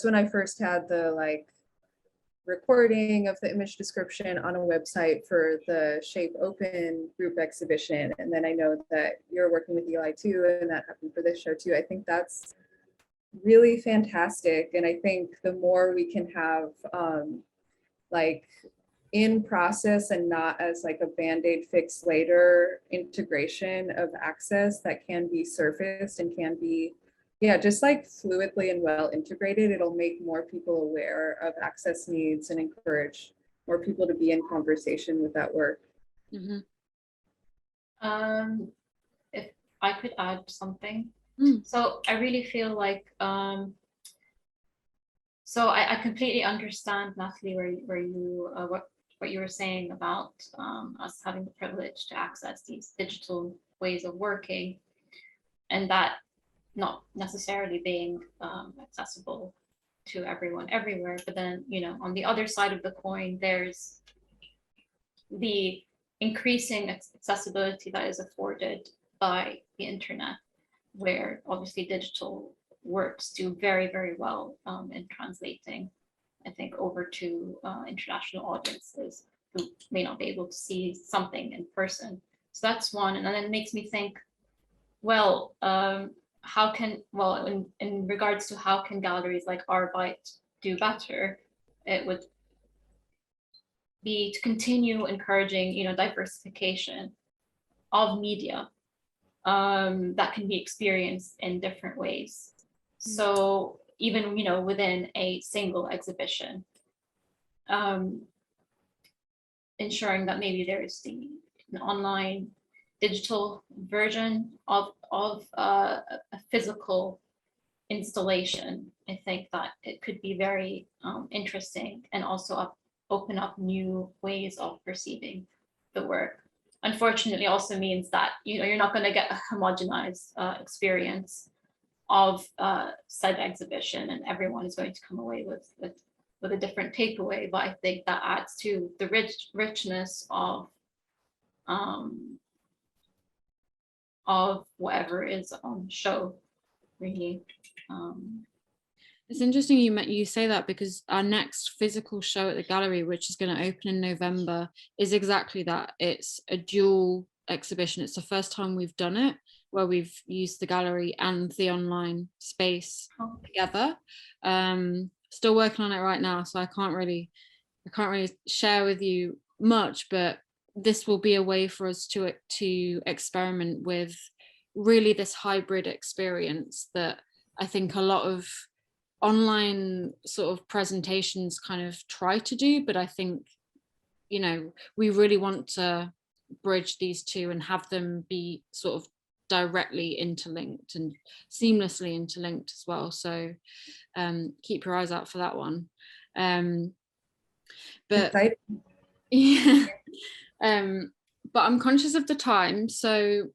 Speaker 3: when I first had the like recording of the image description on a website for the Shape Open group exhibition. And then I know that you're working with Eli too, and that happened for this show too. I think that's really fantastic. And I think the more we can have like in process and not as like a Band-Aid fix later integration of access that can be surfaced and can be just like fluidly and well integrated, it'll make more people aware of access needs and encourage more people to be in conversation with that work.
Speaker 1: Mm-hmm.
Speaker 2: If I could add something. So I really feel like so I completely understand, Natalee, where you what you were saying about us having the privilege to access these digital ways of working, and that not necessarily being accessible to everyone everywhere. But then, on the other side of the coin, there's the increasing accessibility that is afforded by the internet. where obviously digital works do very, very well in translating, I think, over to international audiences who may not be able to see something in person. So that's one. And then it makes me think, well, how can, well, in regards to how can galleries like Arbeit do better, it would be to continue encouraging, diversification of media that can be experienced in different ways. So even, within a single exhibition, ensuring that maybe there's an online digital version of a physical installation. I think that it could be very interesting, and also open up new ways of perceiving the work. Unfortunately, also means that you're not going to get a homogenized experience of said exhibition, and everyone is going to come away with a different takeaway. But I think that adds to the richness of whatever is on show, really.
Speaker 1: It's interesting you say that, because our next physical show at the gallery, which is going to open in November, is exactly that. It's a dual exhibition. It's the first time we've done it, where we've used the gallery and the online space together. Still working on it right now, so I can't really share with you much, but this will be a way for us to experiment with really this hybrid experience that I think a lot of online sort of presentations kind of try to do. But I think, we really want to bridge these two and have them be sort of directly interlinked and seamlessly interlinked as well. So keep your eyes out for that one. But yeah, but I'm conscious of the time, so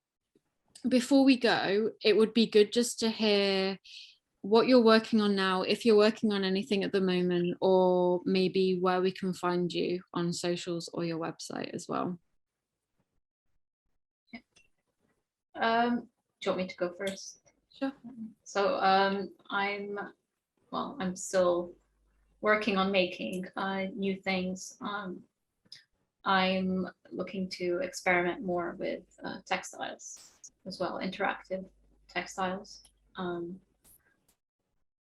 Speaker 1: before we go, it would be good just to hear what you're working on now, if you're working on anything at the moment, or maybe where we can find you on socials or your website as well.
Speaker 2: Do you want me to go first?
Speaker 1: Sure.
Speaker 2: So I'm still working on making new things. I'm looking to experiment more with textiles as well, interactive textiles.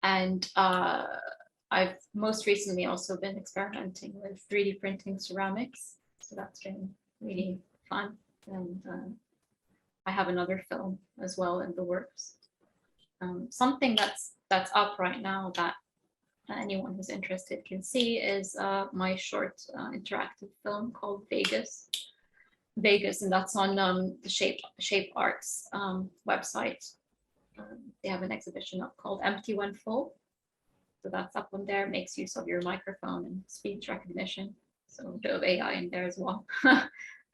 Speaker 2: And I've most recently also been experimenting with 3D printing ceramics. So that's been really fun. And I have another film as well in the works. Something that's up right now that anyone who's interested can see is my short interactive film called Vegas, and that's on the Shape Arts website. They have an exhibition up called Empty When Full. So that's up on there. It makes use of your microphone and speech recognition. So a bit of AI in there as well.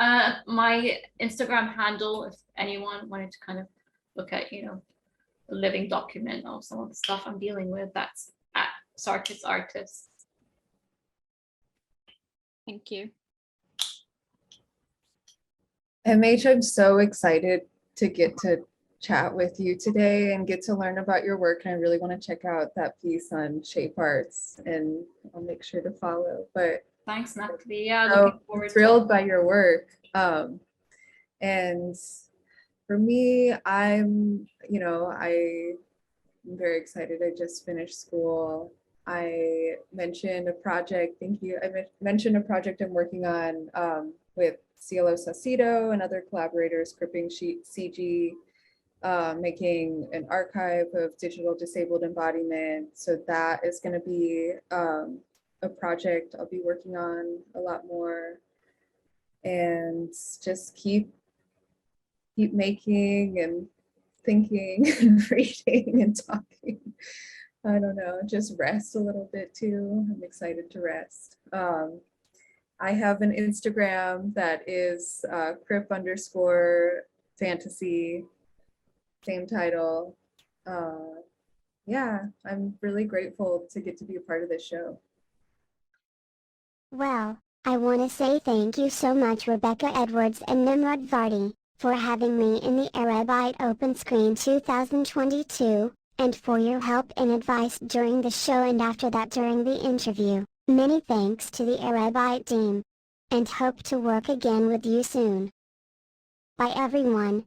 Speaker 2: My Instagram handle, if anyone wanted to kind of look at, a living document of some of the stuff I'm dealing with, that's at Sarkis Artists.
Speaker 1: Thank you.
Speaker 3: MH, I'm so excited to get to chat with you today and get to learn about your work. And I really want to check out that piece on Shape Arts, and I'll make sure to follow. But
Speaker 2: thanks, Natalee. Yeah,
Speaker 3: so
Speaker 2: looking forward.
Speaker 3: Thrilled by your work. And for me, I'm very excited. I just finished school. I mentioned a project. Thank you. I mentioned a project I'm working on with Cielo Sacido and other collaborators, Cripping CG, making an archive of digital disabled embodiment. So that is going to be a project I'll be working on a lot more, and just keep making and thinking and reading and talking. I don't know, just rest a little bit too. I'm excited to rest. I have an Instagram that is crip_fantasy, same title. Yeah, I'm really grateful to get to be a part of this show.
Speaker 4: Well, I want to say thank you so much, Rebecca Edwards and Nimrod Vardy. for having me in the Arabyte Open Screen 2022, and for your help and advice during the show and after that during the interview. Many thanks to the Arabyte team. And hope to work again with you soon. Bye everyone.